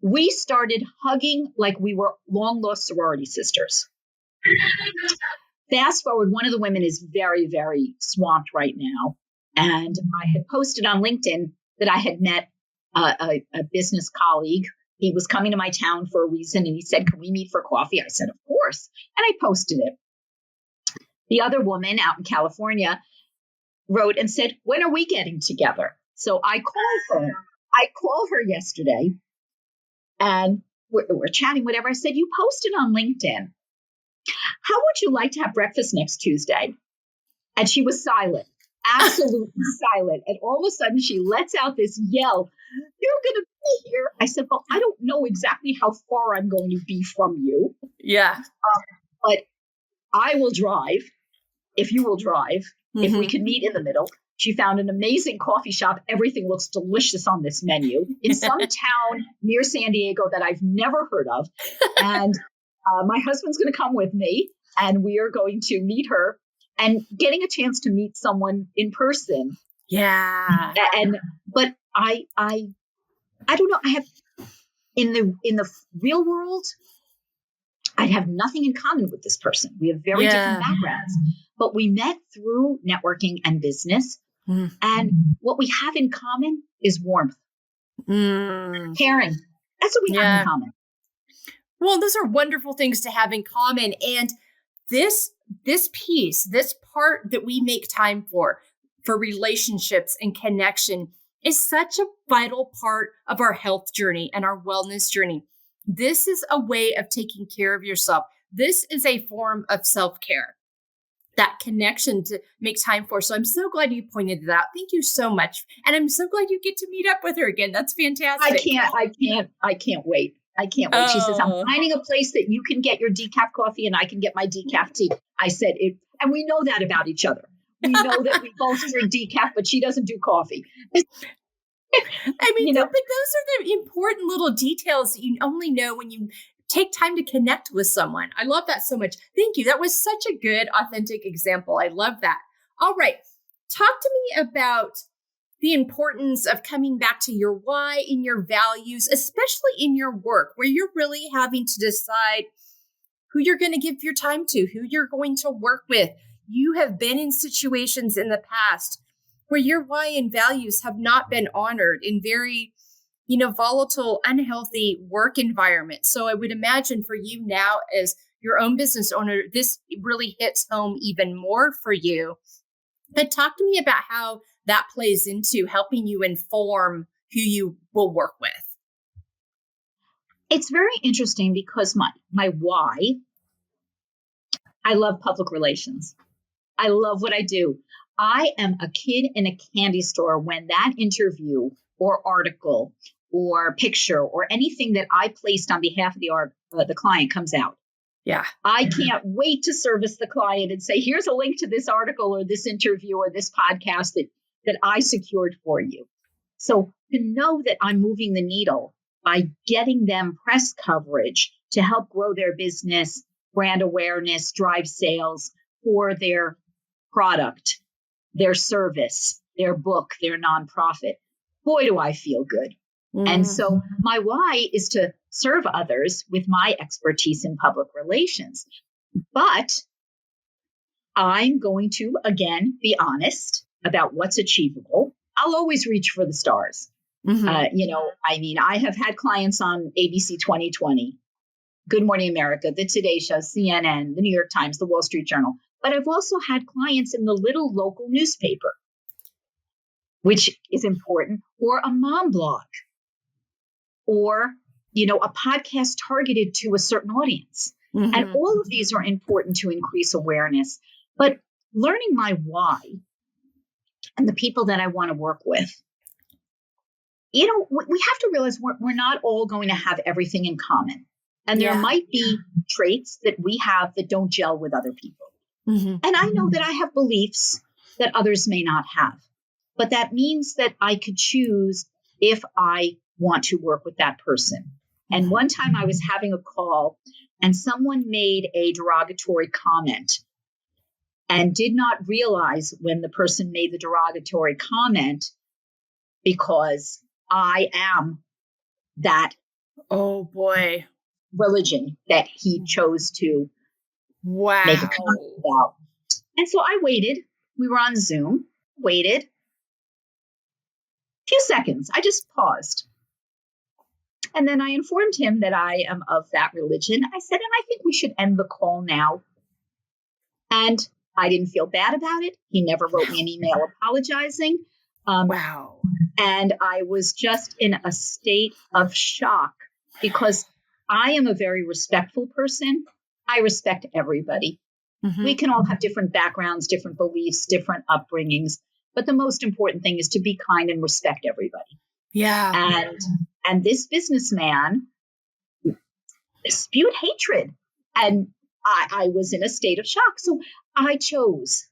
We started hugging like we were long lost sorority sisters. Fast forward, one of the women is very, very swamped right now. And I had posted on LinkedIn that I had met a business colleague. He was coming to my town for a reason, and he said, can we meet for coffee? I said, of course. And I posted it. The other woman out in California wrote and said, when are we getting together? So I called her. I called her yesterday, and we're chatting, whatever. I said, you posted on LinkedIn. How would you like to have breakfast next Tuesday? And she was silent. absolutely silent. And all of a sudden she lets out this yell, "You're going to be here." I said, "Well, I don't know exactly how far I'm going to be from you. Yeah. But I will drive if you will drive, if we can meet in the middle." She found an amazing coffee shop. Everything looks delicious on this menu in some town near San Diego that I've never heard of. And my husband's going to come with me, and we are going to meet her, and getting a chance to meet someone in person. Yeah. But I don't know. I have in the real world, I'd have nothing in common with this person. We have very different backgrounds, but we met through networking and business. And what we have in common is warmth, caring. That's what we have in common. Well, those are wonderful things to have in common. And this piece, this part that we make time for relationships and connection is such a vital part of our health journey and our wellness journey. This is a way of taking care of yourself. This is a form of self-care, that connection to make time for. So I'm so glad you pointed that out. Thank you so much. And I'm so glad you get to meet up with her again. That's fantastic. I can't wait. I can't wait. She says, "I'm finding a place that you can get your decaf coffee and I can get my decaf tea." I said it, and we know that about each other. We know that we both drink decaf, but she doesn't do coffee. I mean, but those are the important little details that you only know when you take time to connect with someone. I love that so much. Thank you. That was such a good, authentic example. I love that. All right. Talk to me about the importance of coming back to your why and your values, especially in your work, where you're really having to decide who you're going to give your time to, who you're going to work with. You have been in situations in the past where your why and values have not been honored in very volatile, unhealthy work environment. So I would imagine for you now as your own business owner, this really hits home even more for you. But talk to me about how that plays into helping you inform who you will work with. It's very interesting because my why, I love public relations. I love what I do. I am a kid in a candy store when that interview or article or picture or anything that I placed on behalf of the client comes out. Yeah. I can't wait to service the client and say, "Here's a link to this article or this interview or this podcast that I secured for you." So to know that I'm moving the needle by getting them press coverage to help grow their business, brand awareness, drive sales for their product, their service, their book, their nonprofit, boy, do I feel good. And so my why is to serve others with my expertise in public relations. But I'm going to, again, be honest about what's achievable. I'll always reach for the stars. I have had clients on ABC 2020, Good Morning America, The Today Show, CNN, The New York Times, The Wall Street Journal. But I've also had clients in the little local newspaper, which is important, or a mom blog, or, a podcast targeted to a certain audience. And all of these are important to increase awareness. But learning my why and the people that I want to work with, we have to realize we're not all going to have everything in common. And there might be traits that we have that don't gel with other people. And I know that I have beliefs that others may not have. But that means that I could choose if I want to work with that person. And one time I was having a call and someone made a derogatory comment and did not realize when the person made the derogatory comment because I am that religion that he chose to make a comment about. And so I waited. We were on Zoom, waited. Few seconds. I just paused. And then I informed him that I am of that religion. I said, and I think we should end the call now. And I didn't feel bad about it. He never wrote me an email apologizing. Wow. And I was just in a state of shock because I am a very respectful person. I respect everybody. We can all have different backgrounds, different beliefs, different upbringings. But the most important thing is to be kind and respect everybody. Yeah. And this businessman spewed hatred. And I was in a state of shock. So I chose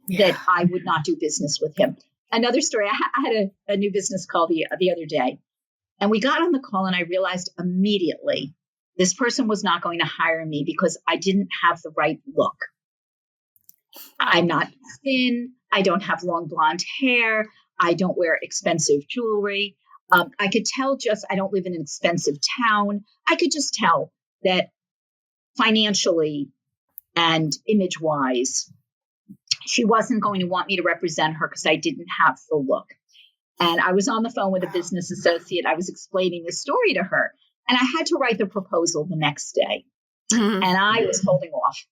that I would not do business with him. Another story, I had a new business call the other day. And we got on the call and I realized immediately this person was not going to hire me because I didn't have the right look. I'm not thin. I don't have long blonde hair. I don't wear expensive jewelry. I could tell I don't live in an expensive town. I could just tell that financially and image-wise, she wasn't going to want me to represent her because I didn't have the look. And I was on the phone with a business associate. I was explaining this story to her, and I had to write the proposal the next day. And I was holding off.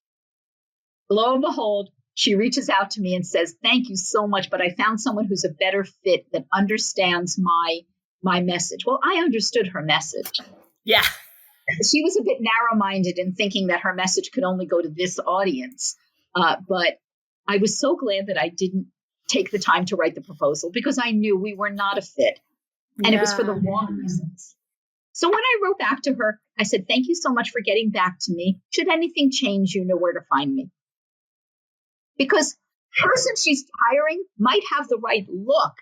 Lo and behold, she reaches out to me and says, "Thank you so much, but I found someone who's a better fit that understands my message." Well, I understood her message. Yeah. She was a bit narrow-minded in thinking that her message could only go to this audience. But I was so glad that I didn't take the time to write the proposal because I knew we were not a fit. And it was for the wrong reasons. So when I wrote back to her, I said, "Thank you so much for getting back to me. Should anything change, you know where to find me." Because the person she's hiring might have the right look,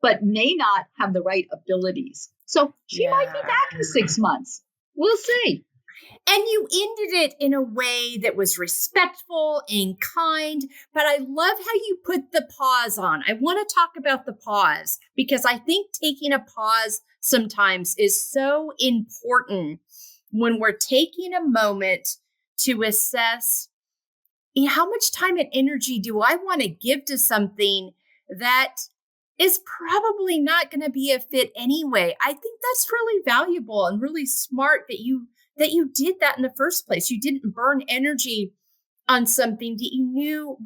but may not have the right abilities. So she might be back in 6 months. We'll see. And you ended it in a way that was respectful and kind. But I love how you put the pause on. I want to talk about the pause because I think taking a pause sometimes is so important when we're taking a moment to assess how much time and energy do I want to give to something that is probably not going to be a fit anyway. I think that's really valuable and really smart that you did that in the first place. You didn't burn energy on something that you knew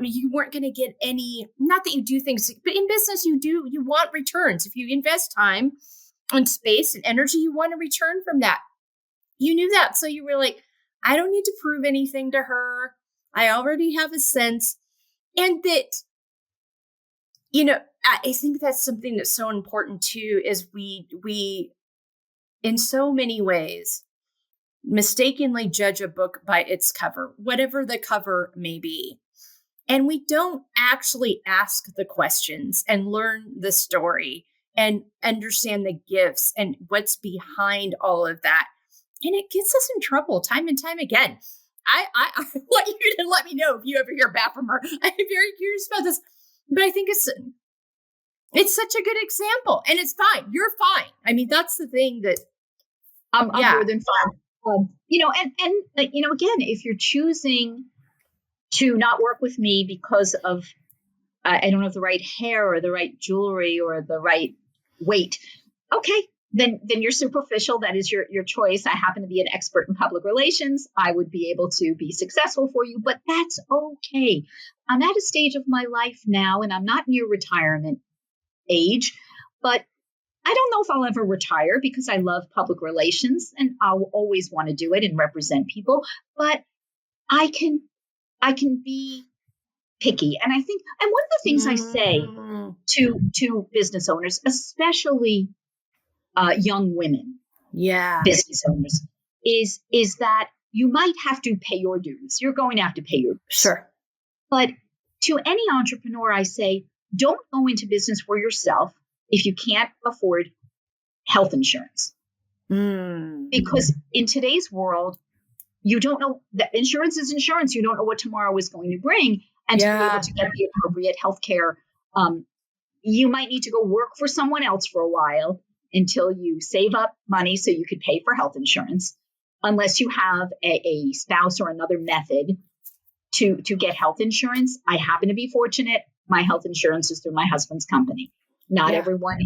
you weren't going to get any, not that you do things, but in business, you want returns. If you invest time and space and energy, you want a return from that. You knew that. So you were like, I don't need to prove anything to her. I already have a sense. And that, I think that's something that's so important too, is we in so many ways, mistakenly judge a book by its cover, whatever the cover may be. And we don't actually ask the questions and learn the story and understand the gifts and what's behind all of that. And it gets us in trouble time and time again. I want you to let me know if you ever hear back from her. I'm very curious about this, but I think it's such a good example, and it's fine. You're fine. I mean, that's the thing that I'm more than fine. Again, if you're choosing to not work with me because of I don't have the right hair or the right jewelry or the right weight, okay, then you're superficial. That is your choice. I happen to be an expert in public relations. I would be able to be successful for you, but that's okay. I'm at a stage of my life now, and I'm not near retirement age, but I don't know if I'll ever retire because I love public relations and I'll always want to do it and represent people, but I can be picky. And I think, and one of the things I say to business owners, especially young women, business owners, is that you might have to pay your dues. You're going to have to pay your dues. Sure. But to any entrepreneur, I say, don't go into business for yourself if you can't afford health insurance. Because in today's world, you don't know that insurance is insurance. You don't know what tomorrow is going to bring. And to be able to get the appropriate health care, you might need to go work for someone else for a while until you save up money so you could pay for health insurance, unless you have a spouse or another method to get health insurance. I happen to be fortunate. My health insurance is through my husband's company. Not everyone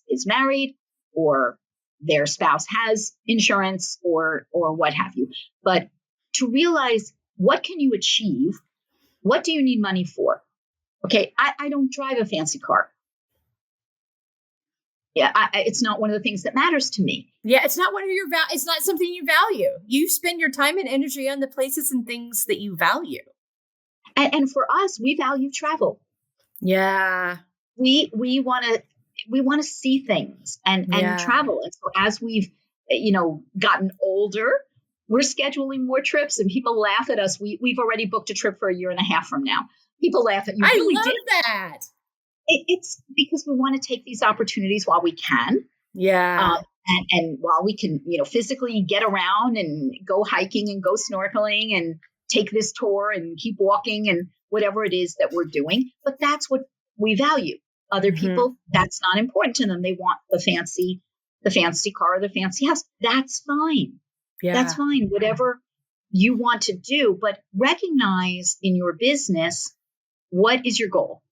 is married or their spouse has insurance or what have you. But to realize, what can you achieve? What do you need money for? Okay, I don't drive a fancy car. Yeah, it's not one of the things that matters to me. Yeah, it's not one of your it's not something you value. You spend your time and energy on the places and things that you value. And for us, we value travel. Yeah. We want to see things and travel. And so as we've gotten older, we're scheduling more trips, and people laugh at us. We've already booked a trip for a year and a half from now. People laugh at you. I really love did that. It's because we want to take these opportunities while we can. Yeah. And while we can, physically get around and go hiking and go snorkeling and take this tour and keep walking and whatever it is that we're doing. But that's what we value. Other people, that's not important to them. They want the fancy car, or the fancy house. That's fine. Yeah. That's fine. Whatever you want to do, but recognize in your business, what is your goal?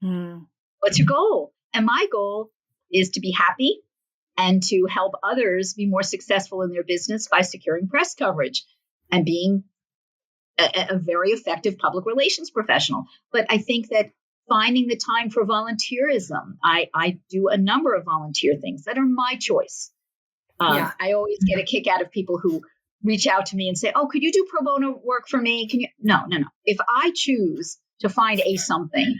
What's your goal? And my goal is to be happy and to help others be more successful in their business by securing press coverage and being a very effective public relations professional. But I think that finding the time for volunteerism, I do a number of volunteer things that are my choice. I always get a kick out of people who reach out to me and say, "Oh, could you do pro bono work for me? Can you?" No. If I choose to find something,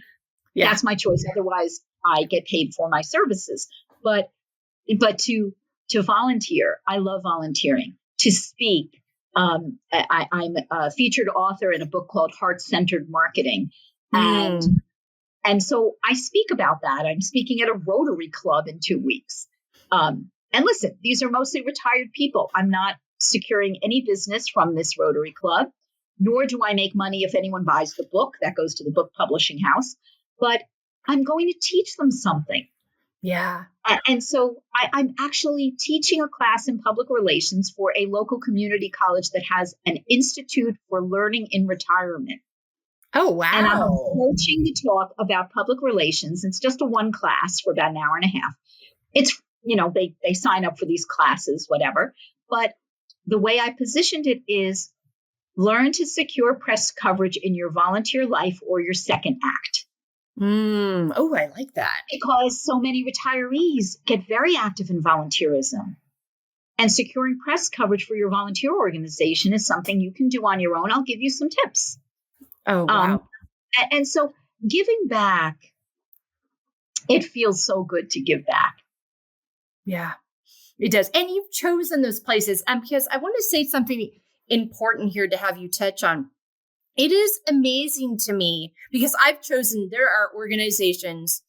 that's my choice. Otherwise, I get paid for my services. But to volunteer, I love volunteering. To speak, I'm a featured author in a book called Heart-Centered Marketing, and so I speak about that. I'm speaking at a Rotary Club in 2 weeks. And listen, these are mostly retired people. I'm not securing any business from this Rotary Club, nor do I make money if anyone buys the book. That goes to the book publishing house. But I'm going to teach them something. Yeah. And so I'm actually teaching a class in public relations for a local community college that has an Institute for Learning in Retirement. Oh, wow. And I'm approaching the talk about public relations. It's just a one class for about an hour and a half. It's, they sign up for these classes, whatever. But the way I positioned it is learn to secure press coverage in your volunteer life or your second act. Oh, I like that. Because so many retirees get very active in volunteerism. And securing press coverage for your volunteer organization is something you can do on your own. I'll give you some tips. Oh, wow. And so giving back, it feels so good to give back. Yeah, it does. And you've chosen those places. Because I want to say something important here to have you touch on. It is amazing to me because I've chosen, there are organizations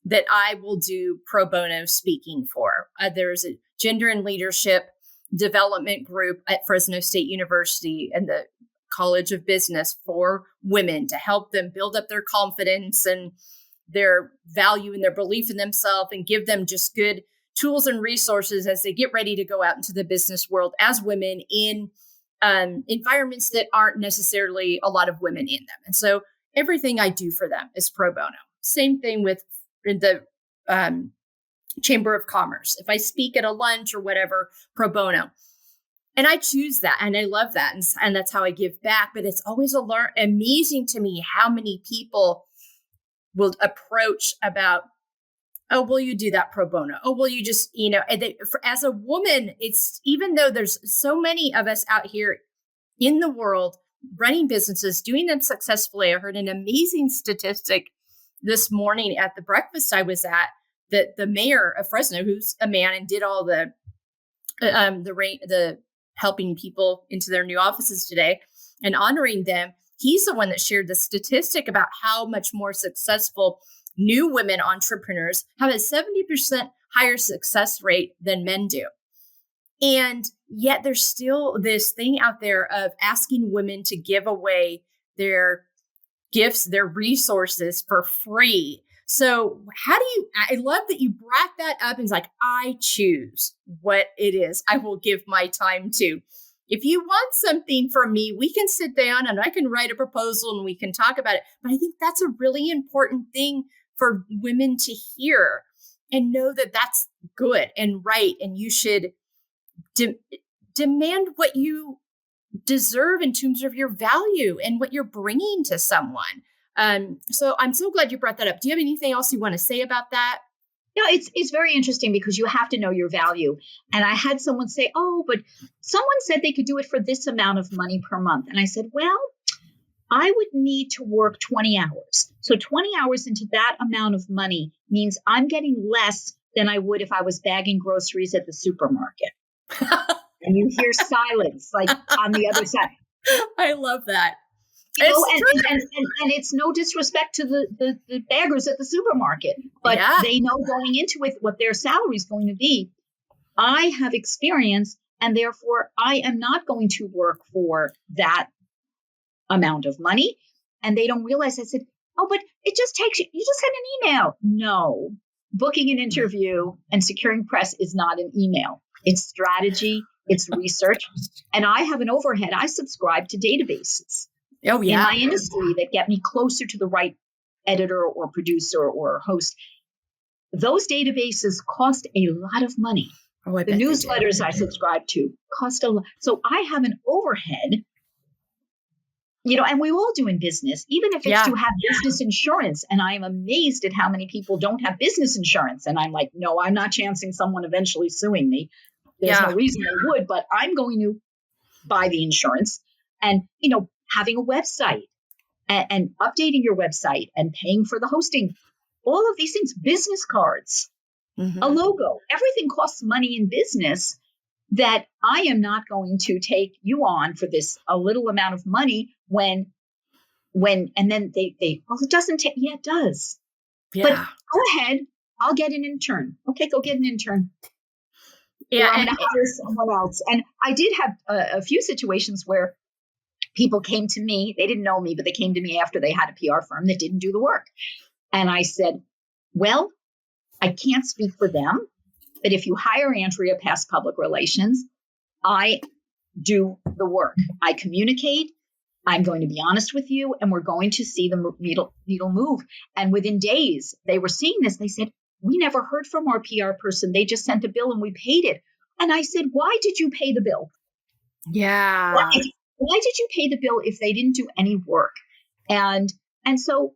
that I will do pro bono speaking for. There's a gender and leadership development group at Fresno State University and the College of Business for women to help them build up their confidence and their value and their belief in themselves and give them just good tools and resources as they get ready to go out into the business world as women in environments that aren't necessarily a lot of women in them. And so everything I do for them is pro bono. Same thing with the Chamber of Commerce. If I speak at a lunch or whatever, pro bono. And I choose that and I love that. And that's how I give back. But it's always amazing to me how many people will approach about, oh, will you do that pro bono? Oh, will you just, as a woman, it's even though there's so many of us out here in the world running businesses, doing them successfully. I heard an amazing statistic this morning at the breakfast I was at that the mayor of Fresno, who's a man and did all the helping people into their new offices today and honoring them. He's the one that shared the statistic about how much more successful new women entrepreneurs have a 70% higher success rate than men do. And yet there's still this thing out there of asking women to give away their gifts, their resources for free. So I love that you brought that up and it's like, I choose what it is I will give my time to. If you want something from me, we can sit down and I can write a proposal and we can talk about it. But I think that's a really important thing for women to hear and know that that's good and right. And you should demand what you deserve in terms of your value and what you're bringing to someone. So I'm so glad you brought that up. Do you have anything else you want to say about that? No, it's very interesting because you have to know your value. And I had someone say, oh, but someone said they could do it for this amount of money per month. And I said, well, I would need to work 20 hours. So 20 hours into that amount of money means I'm getting less than I would if I was bagging groceries at the supermarket. And you hear silence like on the other side. I love that. You know, and it's no disrespect to the baggers at the supermarket, but they know going into it what their salary is going to be. I have experience, and therefore I am not going to work for that amount of money. And they don't realize. I said, oh, but it just takes you just send an email. No, booking an interview and securing press is not an email. It's strategy, it's research. And I have an overhead. I subscribe to databases in my industry that get me closer to the right editor or producer or host. Those databases cost a lot of money. Oh, the newsletters I subscribe to cost a lot. So I have an overhead, you know, and we all do in business, even if it's to have business insurance. And I am amazed at how many people don't have business insurance. And I'm like, no, I'm not chancing someone eventually suing me. There's no reason they would, but I'm going to buy the insurance. And, you know, having a website and updating your website and paying for the hosting, all of these things, business cards, a logo, everything costs money in business that I am not going to take you on for this a little amount of money when and then they well, it doesn't take, it does. Yeah. But go ahead, I'll get an intern. Okay, go get an intern. Yeah, or I'm going to hire someone else. And I did have a few situations where people came to me. They didn't know me, but they came to me after they had a PR firm that didn't do the work. And I said, well, I can't speak for them, but if you hire Andrea Pass Public Relations, I do the work. I communicate. I'm going to be honest with you, and we're going to see the needle move. And within days, they were seeing this. They said, we never heard from our PR person. They just sent a bill and we paid it. And I said, why did you pay the bill? Yeah. Why did you pay the bill if they didn't do any work? And so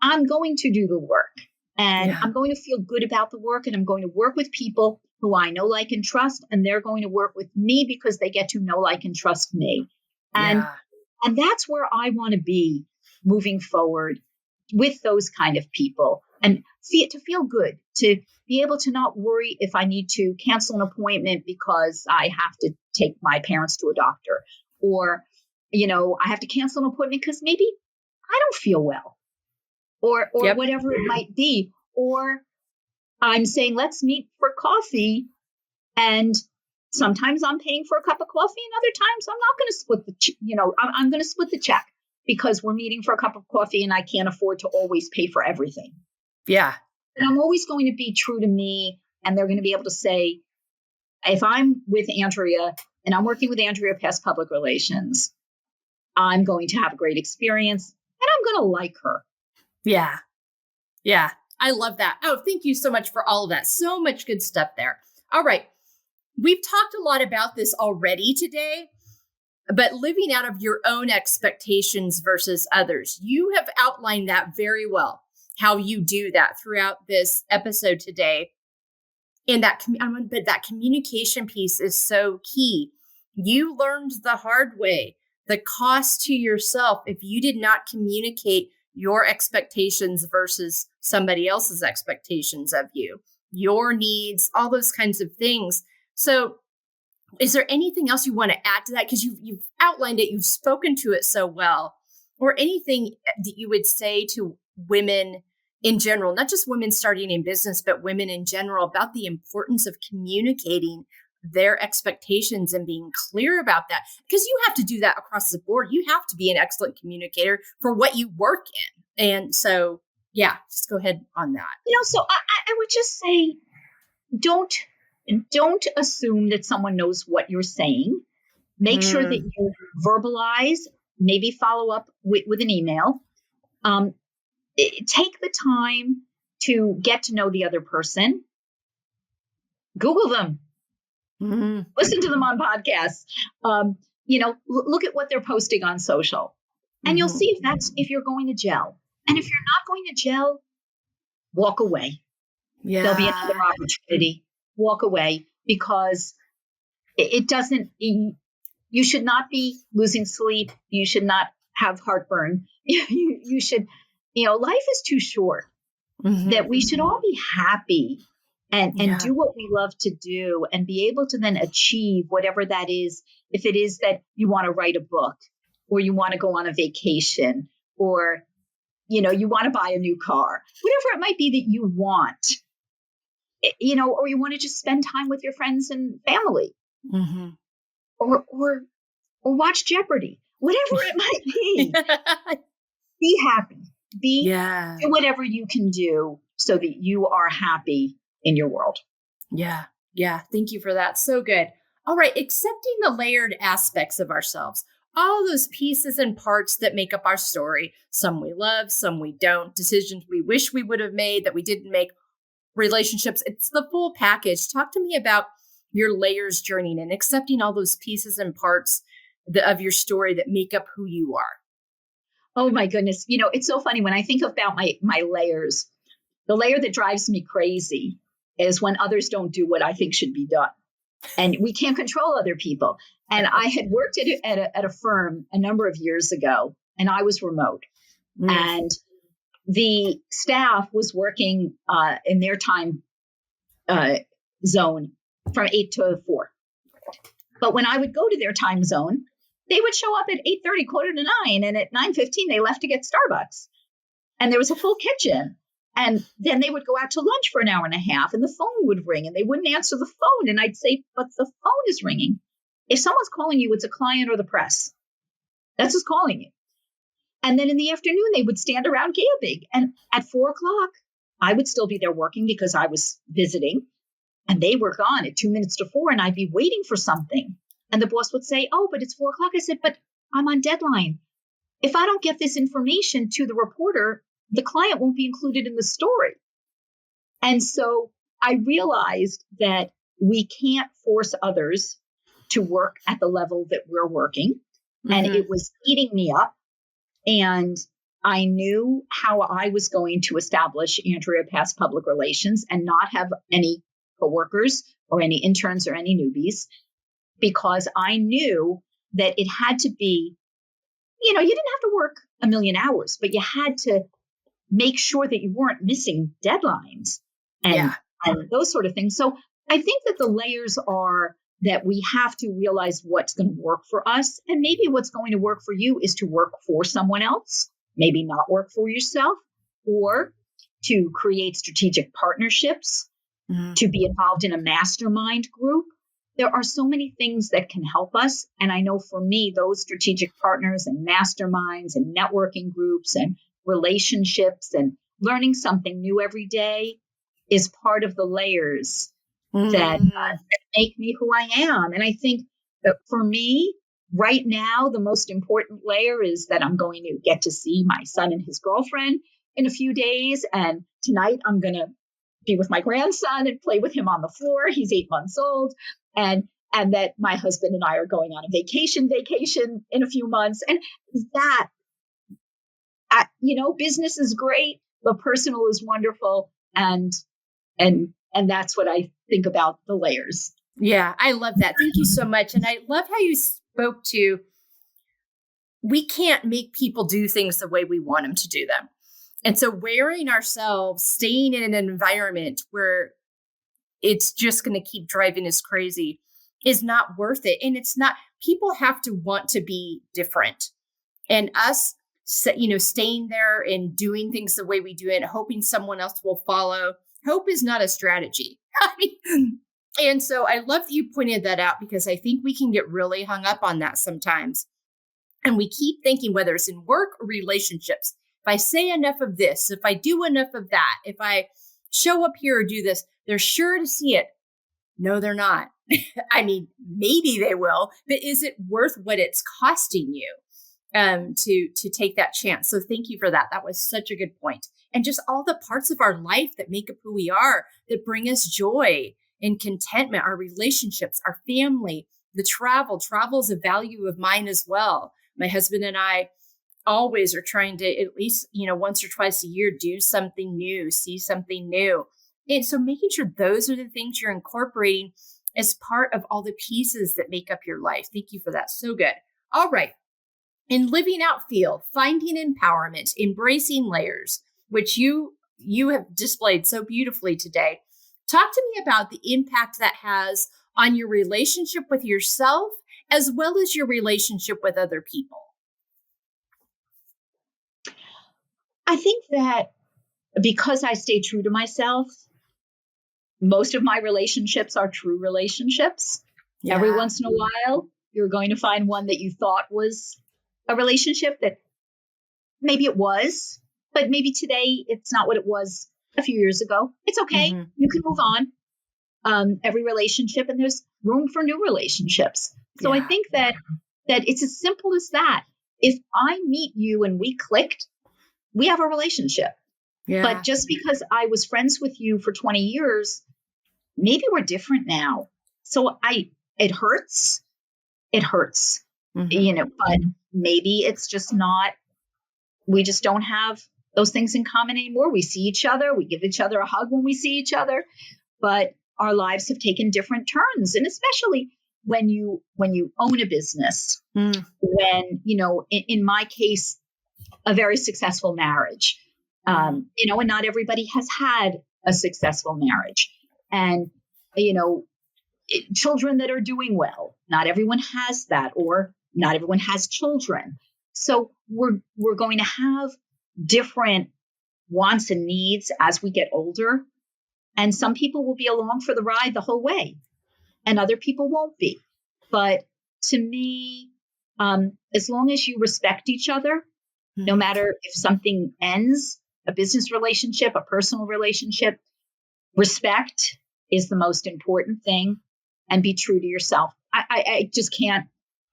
I'm going to do the work, and I'm going to feel good about the work, and I'm going to work with people who I know, like, and trust, and they're going to work with me because they get to know, like, and trust me. And that's where I want to be moving forward with those kind of people, and to feel good, to be able to not worry if I need to cancel an appointment because I have to take my parents to a doctor, or, you know, I have to cancel an appointment because maybe I don't feel well, or whatever it might be. Or I'm saying, let's meet for coffee. And sometimes I'm paying for a cup of coffee, and other times I'm not going to split I'm going to split the check because we're meeting for a cup of coffee and I can't afford to always pay for everything. Yeah. And I'm always going to be true to me. And they're going to be able to say, if I'm with Andrea and I'm working with Andrea Pass Public Relations, I'm going to have a great experience and I'm going to like her. Yeah. Yeah. I love that. Oh, thank you so much for all of that. So much good stuff there. All right. We've talked a lot about this already today, but living out of your own expectations versus others, you have outlined that very well, how you do that throughout this episode today. And that communication piece is so key. You learned the hard way, the cost to yourself if you did not communicate your expectations versus somebody else's expectations of you, your needs, all those kinds of things. So is there anything else you want to add to that? Because you've outlined it, you've spoken to it so well, or anything that you would say to women in general, not just women starting in business, but women in general, about the importance of communicating their expectations and being clear about that? Because you have to do that across the board. You have to be an excellent communicator for what you work in. And so, yeah, just go ahead on that. You know, so I would just say, don't assume that someone knows what you're saying. Make sure that you verbalize, maybe follow up with an email. Take the time to get to know the other person. Google them. Listen to them on podcasts. Look at what they're posting on social, and you'll see if you're going to gel. And if you're not going to gel, walk away. Yeah. There'll be another opportunity. Walk away, because it doesn't. You should not be losing sleep. You should not have heartburn, you should, life is too short that we should all be happy and do what we love to do and be able to then achieve whatever that is. If it is that you want to write a book or you want to go on a vacation or, you want to buy a new car, whatever it might be that you want, or you want to just spend time with your friends and family or watch Jeopardy, whatever it might be, be happy, do whatever you can do so that you are happy in your world. Yeah. Yeah. Thank you for that. So good. All right. Accepting the layered aspects of ourselves, all those pieces and parts that make up our story. Some we love, some we don't, decisions we wish we would have made that we didn't make, relationships. It's the full package. Talk to me about your layers journey and accepting all those pieces and parts of your story that make up who you are. Oh my goodness. It's so funny when I think about my layers. The layer that drives me crazy is when others don't do what I think should be done. And we can't control other people. And I had worked at a firm a number of years ago, and I was remote. And the staff was working in their time zone from 8 to 4. But when I would go to their time zone, they would show up at 8:30, quarter to 9. And at 9:15, they left to get Starbucks. And there was a full kitchen. And then they would go out to lunch for an hour and a half, and the phone would ring, and they wouldn't answer the phone. And I'd say, but the phone is ringing. If someone's calling you, it's a client or the press. That's who's calling you. And then in the afternoon, they would stand around gabbing. And at 4:00, I would still be there working because I was visiting. And they were gone at 2 minutes to 4, and I'd be waiting for something. And the boss would say, oh, but it's 4:00. I said, but I'm on deadline. If I don't get this information to the reporter, the client won't be included in the story. And so I realized that we can't force others to work at the level that we're working. And it was eating me up. And I knew how I was going to establish Andrea Pass Public Relations and not have any coworkers or any interns or any newbies, because I knew that it had to be, you didn't have to work a million hours, but you had to make sure that you weren't missing deadlines and those sort of things. So I think that the layers are that we have to realize what's going to work for us. And maybe what's going to work for you is to work for someone else, maybe not work for yourself, or to create strategic partnerships, to be involved in a mastermind group. There are so many things that can help us. And I know for me, those strategic partners and masterminds and networking groups and relationships and learning something new every day is part of the layers that make me who I am. And I think that for me right now, the most important layer is that I'm going to get to see my son and his girlfriend in a few days. And tonight I'm going to be with my grandson and play with him on the floor. He's 8 months old. And that my husband and I are going on a vacation in a few months. And that, business is great, but personal is wonderful. And that's what I think about the layers. Yeah, I love that. Thank you so much. And I love how you spoke to, we can't make people do things the way we want them to do them. And so wearing ourselves, staying in an environment where it's just going to keep driving us crazy is not worth it. And it's not, people have to want to be different. And us, staying there and doing things the way we do it, hoping someone else will follow, hope is not a strategy. And so I love that you pointed that out, because I think we can get really hung up on that sometimes. And we keep thinking, whether it's in work or relationships, if I say enough of this, if I do enough of that, if I show up here or do this, they're sure to see it. No, they're not. I mean, maybe they will, but is it worth what it's costing you to take that chance? So thank you for that. That was such a good point. And just all the parts of our life that make up who we are, that bring us joy and contentment, our relationships, our family, the travel. Travel is a value of mine as well. My husband and I always are trying to, at least, once or twice a year, do something new, see something new. And so making sure those are the things you're incorporating as part of all the pieces that make up your life. Thank you for that. So good. All right. in living out feel, finding empowerment, embracing layers, which you have displayed so beautifully today. Talk to me about the impact that has on your relationship with yourself as well as your relationship with other people. I think that because I stay true to myself, most of my relationships are true relationships. Yeah. Every once in a while, you're going to find one that you thought was a relationship that maybe it was, but maybe today it's not what it was a few years ago. It's okay. Mm-hmm. You can move on. Every relationship, and there's room for new relationships. So I think that it's as simple as that. If I meet you and we clicked, we have a relationship. Yeah. But just because I was friends with you for 20 years, maybe we're different now. So it hurts. It hurts, mm-hmm. But maybe it's just not, we just don't have those things in common anymore. We see each other. We give each other a hug when we see each other, but our lives have taken different turns. And especially when you own a business, when, in my case, a very successful marriage, and not everybody has had a successful marriage, and, children that are doing well. Not everyone has that, or not everyone has children. So we're going to have different wants and needs as we get older. And some people will be along for the ride the whole way, and other people won't be. But to me, as long as you respect each other, no matter if something ends, a business relationship, a personal relationship, respect is the most important thing, and be true to yourself. I just can't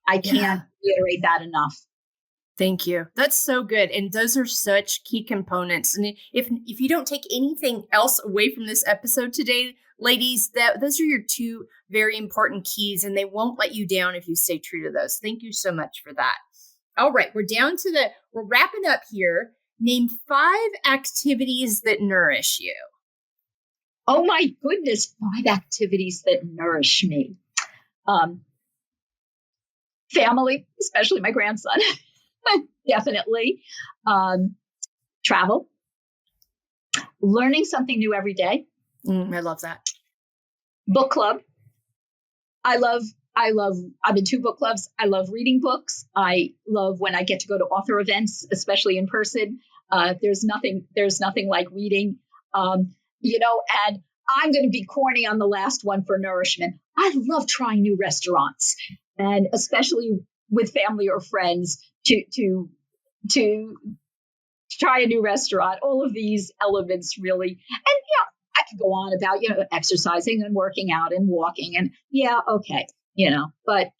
reiterate that enough. Thank you. That's so good. And those are such key components. And if you don't take anything else away from this episode today, ladies, those are your two very important keys, and they won't let you down if you stay true to those. Thank you so much for that. All right, we're wrapping up here. Name 5 activities that nourish you. Oh my goodness, 5 activities that nourish me. Family, especially my grandson. Definitely. Travel. Learning something new every day. I love that. Book club. I'm in 2 book clubs. I love reading books. I love when I get to go to author events, especially in person. There's nothing like reading, and I'm going to be corny on the last one for nourishment. I love trying new restaurants, and especially with family or friends to try a new restaurant. All of these elements really, and I could go on about, exercising and working out and walking and okay. But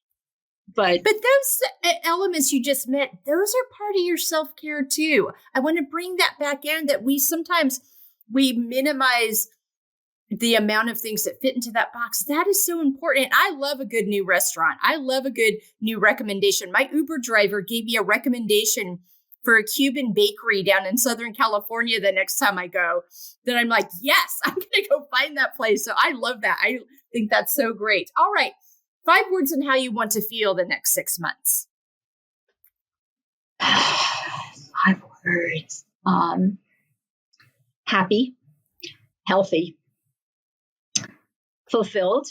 those elements you just met, those are part of your self-care too. I want to bring that back in, that we minimize the amount of things that fit into that box. That is so important. I love a good new restaurant. I love a good new recommendation. My Uber driver gave me a recommendation for a Cuban bakery down in Southern California the next time I go, that I'm like, yes, I'm going to go find that place. So I love that. I think that's so great. All right. 5 words on how you want to feel the next 6 months. 5 words. Happy, healthy, fulfilled,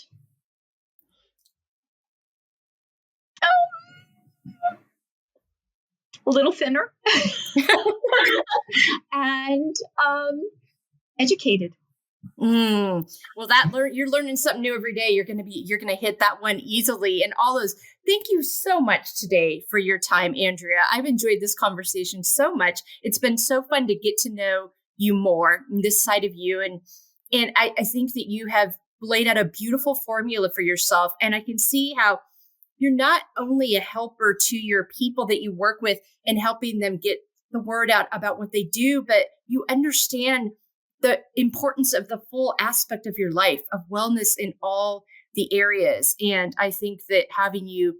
a little thinner, and educated. Well, you're learning something new every day. You're going to hit that one easily, and all those. Thank you so much today for your time, Andrea. I've enjoyed this conversation so much. It's been so fun to get to know you more, this side of you, and I think that you have laid out a beautiful formula for yourself, and I can see how you're not only a helper to your people that you work with and helping them get the word out about what they do, but you understand the importance of the full aspect of your life, of wellness in all the areas. And I think that having you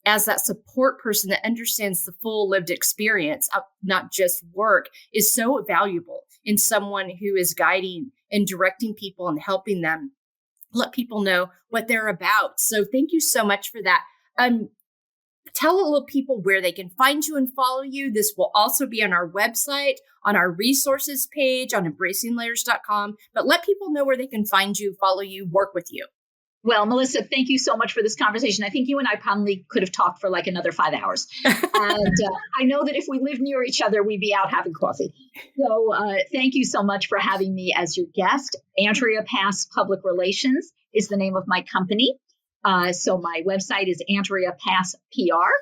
as that support person that understands the full lived experience of not just work is so valuable in someone who is guiding and directing people and helping them let people know what they're about. So thank you so much for that. tell a little people where they can find you and follow you. This will also be on our website, on our resources page, on embracinglayers.com. But let people know where they can find you, follow you, work with you. Well, Melissa, thank you so much for this conversation. I think you and I probably could have talked for like another 5 hours. And I know that if we lived near each other, we'd be out having coffee. So thank you so much for having me as your guest. Andrea Pass Public Relations is the name of my company. So my website is Andrea Pass PR.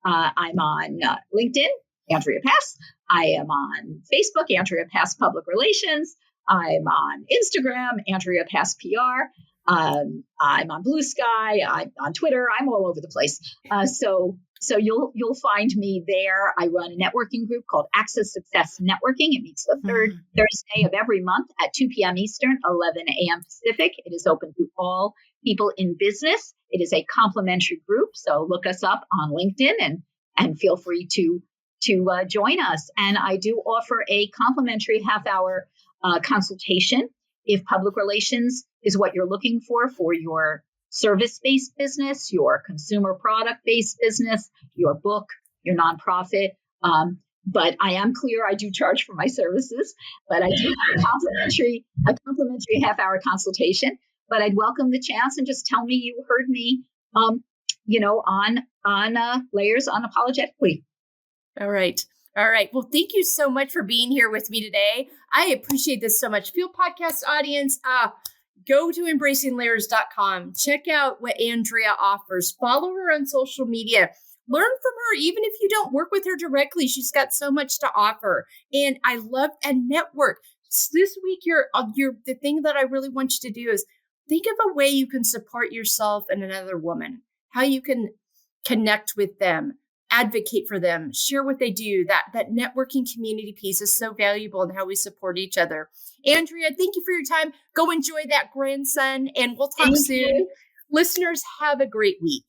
I'm on LinkedIn, Andrea Pass. I am on Facebook, Andrea Pass Public Relations. I'm on Instagram, Andrea Pass PR. I'm on Blue Sky. I'm on Twitter. I'm all over the place. So you'll find me there. I run a networking group called Access Success Networking. It meets the third Thursday of every month at 2 p.m. Eastern, 11 a.m. Pacific. It is open to all people in business. It is a complimentary group. So look us up on LinkedIn and feel free to join us. And I do offer a complimentary half-hour consultation if public relations is what you're looking for your service-based business, your consumer product-based business, your book, your nonprofit. But I am clear, I do charge for my services, but I do have a complimentary half-hour consultation. But I'd welcome the chance and just tell me you heard me, on Layers Unapologetically. All right. Well, thank you so much for being here with me today. I appreciate this so much. Field Podcast audience, go to embracinglayers.com. Check out what Andrea offers. Follow her on social media. Learn from her, even if you don't work with her directly. She's got so much to offer. And I love and network. So this week, the thing that I really want you to do is think of a way you can support yourself and another woman, how you can connect with them, advocate for them, share what they do. That networking community piece is so valuable in how we support each other. Andrea, thank you for your time. Go enjoy that grandson, and we'll talk soon. Listeners, have a great week.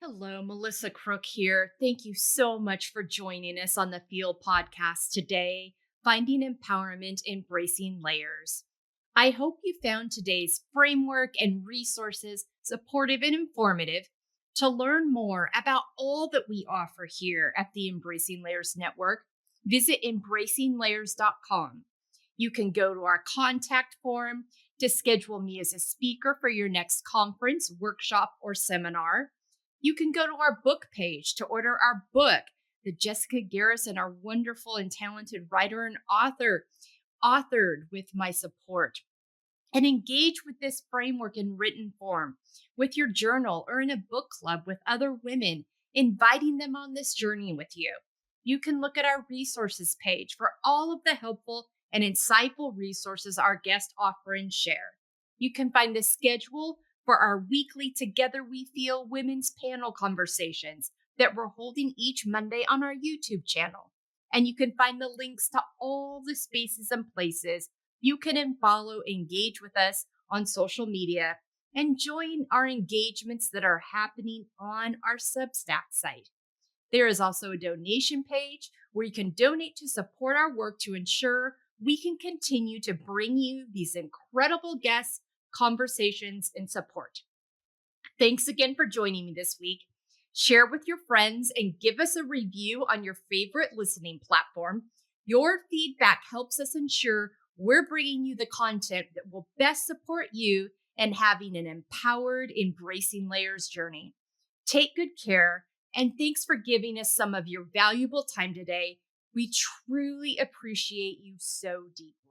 Hello, Melissa Crook here. Thank you so much for joining us on the Field Podcast today, Finding Empowerment, Embracing Layers. I hope you found today's framework and resources supportive and informative. To learn more about all that we offer here at the Embracing Layers Network, visit embracinglayers.com. You can go to our contact form to schedule me as a speaker for your next conference, workshop, or seminar. You can go to our book page to order our book that Jessica Garrison, our wonderful and talented writer and author, authored with my support. And engage with this framework in written form, with your journal, or in a book club with other women, inviting them on this journey with you. You can look at our resources page for all of the helpful and insightful resources our guests offer and share. You can find the schedule for our weekly Together We Feel women's panel conversations that we're holding each Monday on our YouTube channel. And you can find the links to all the spaces and places you can follow, engage with us on social media, and join our engagements that are happening on our Substack site. There is also a donation page where you can donate to support our work to ensure we can continue to bring you these incredible guests, conversations, and support. Thanks again for joining me this week. Share with your friends and give us a review on your favorite listening platform. Your feedback helps us ensure we're bringing you the content that will best support you and having an empowered, Embracing Layers journey. Take good care, and thanks for giving us some of your valuable time today. We truly appreciate you so deeply.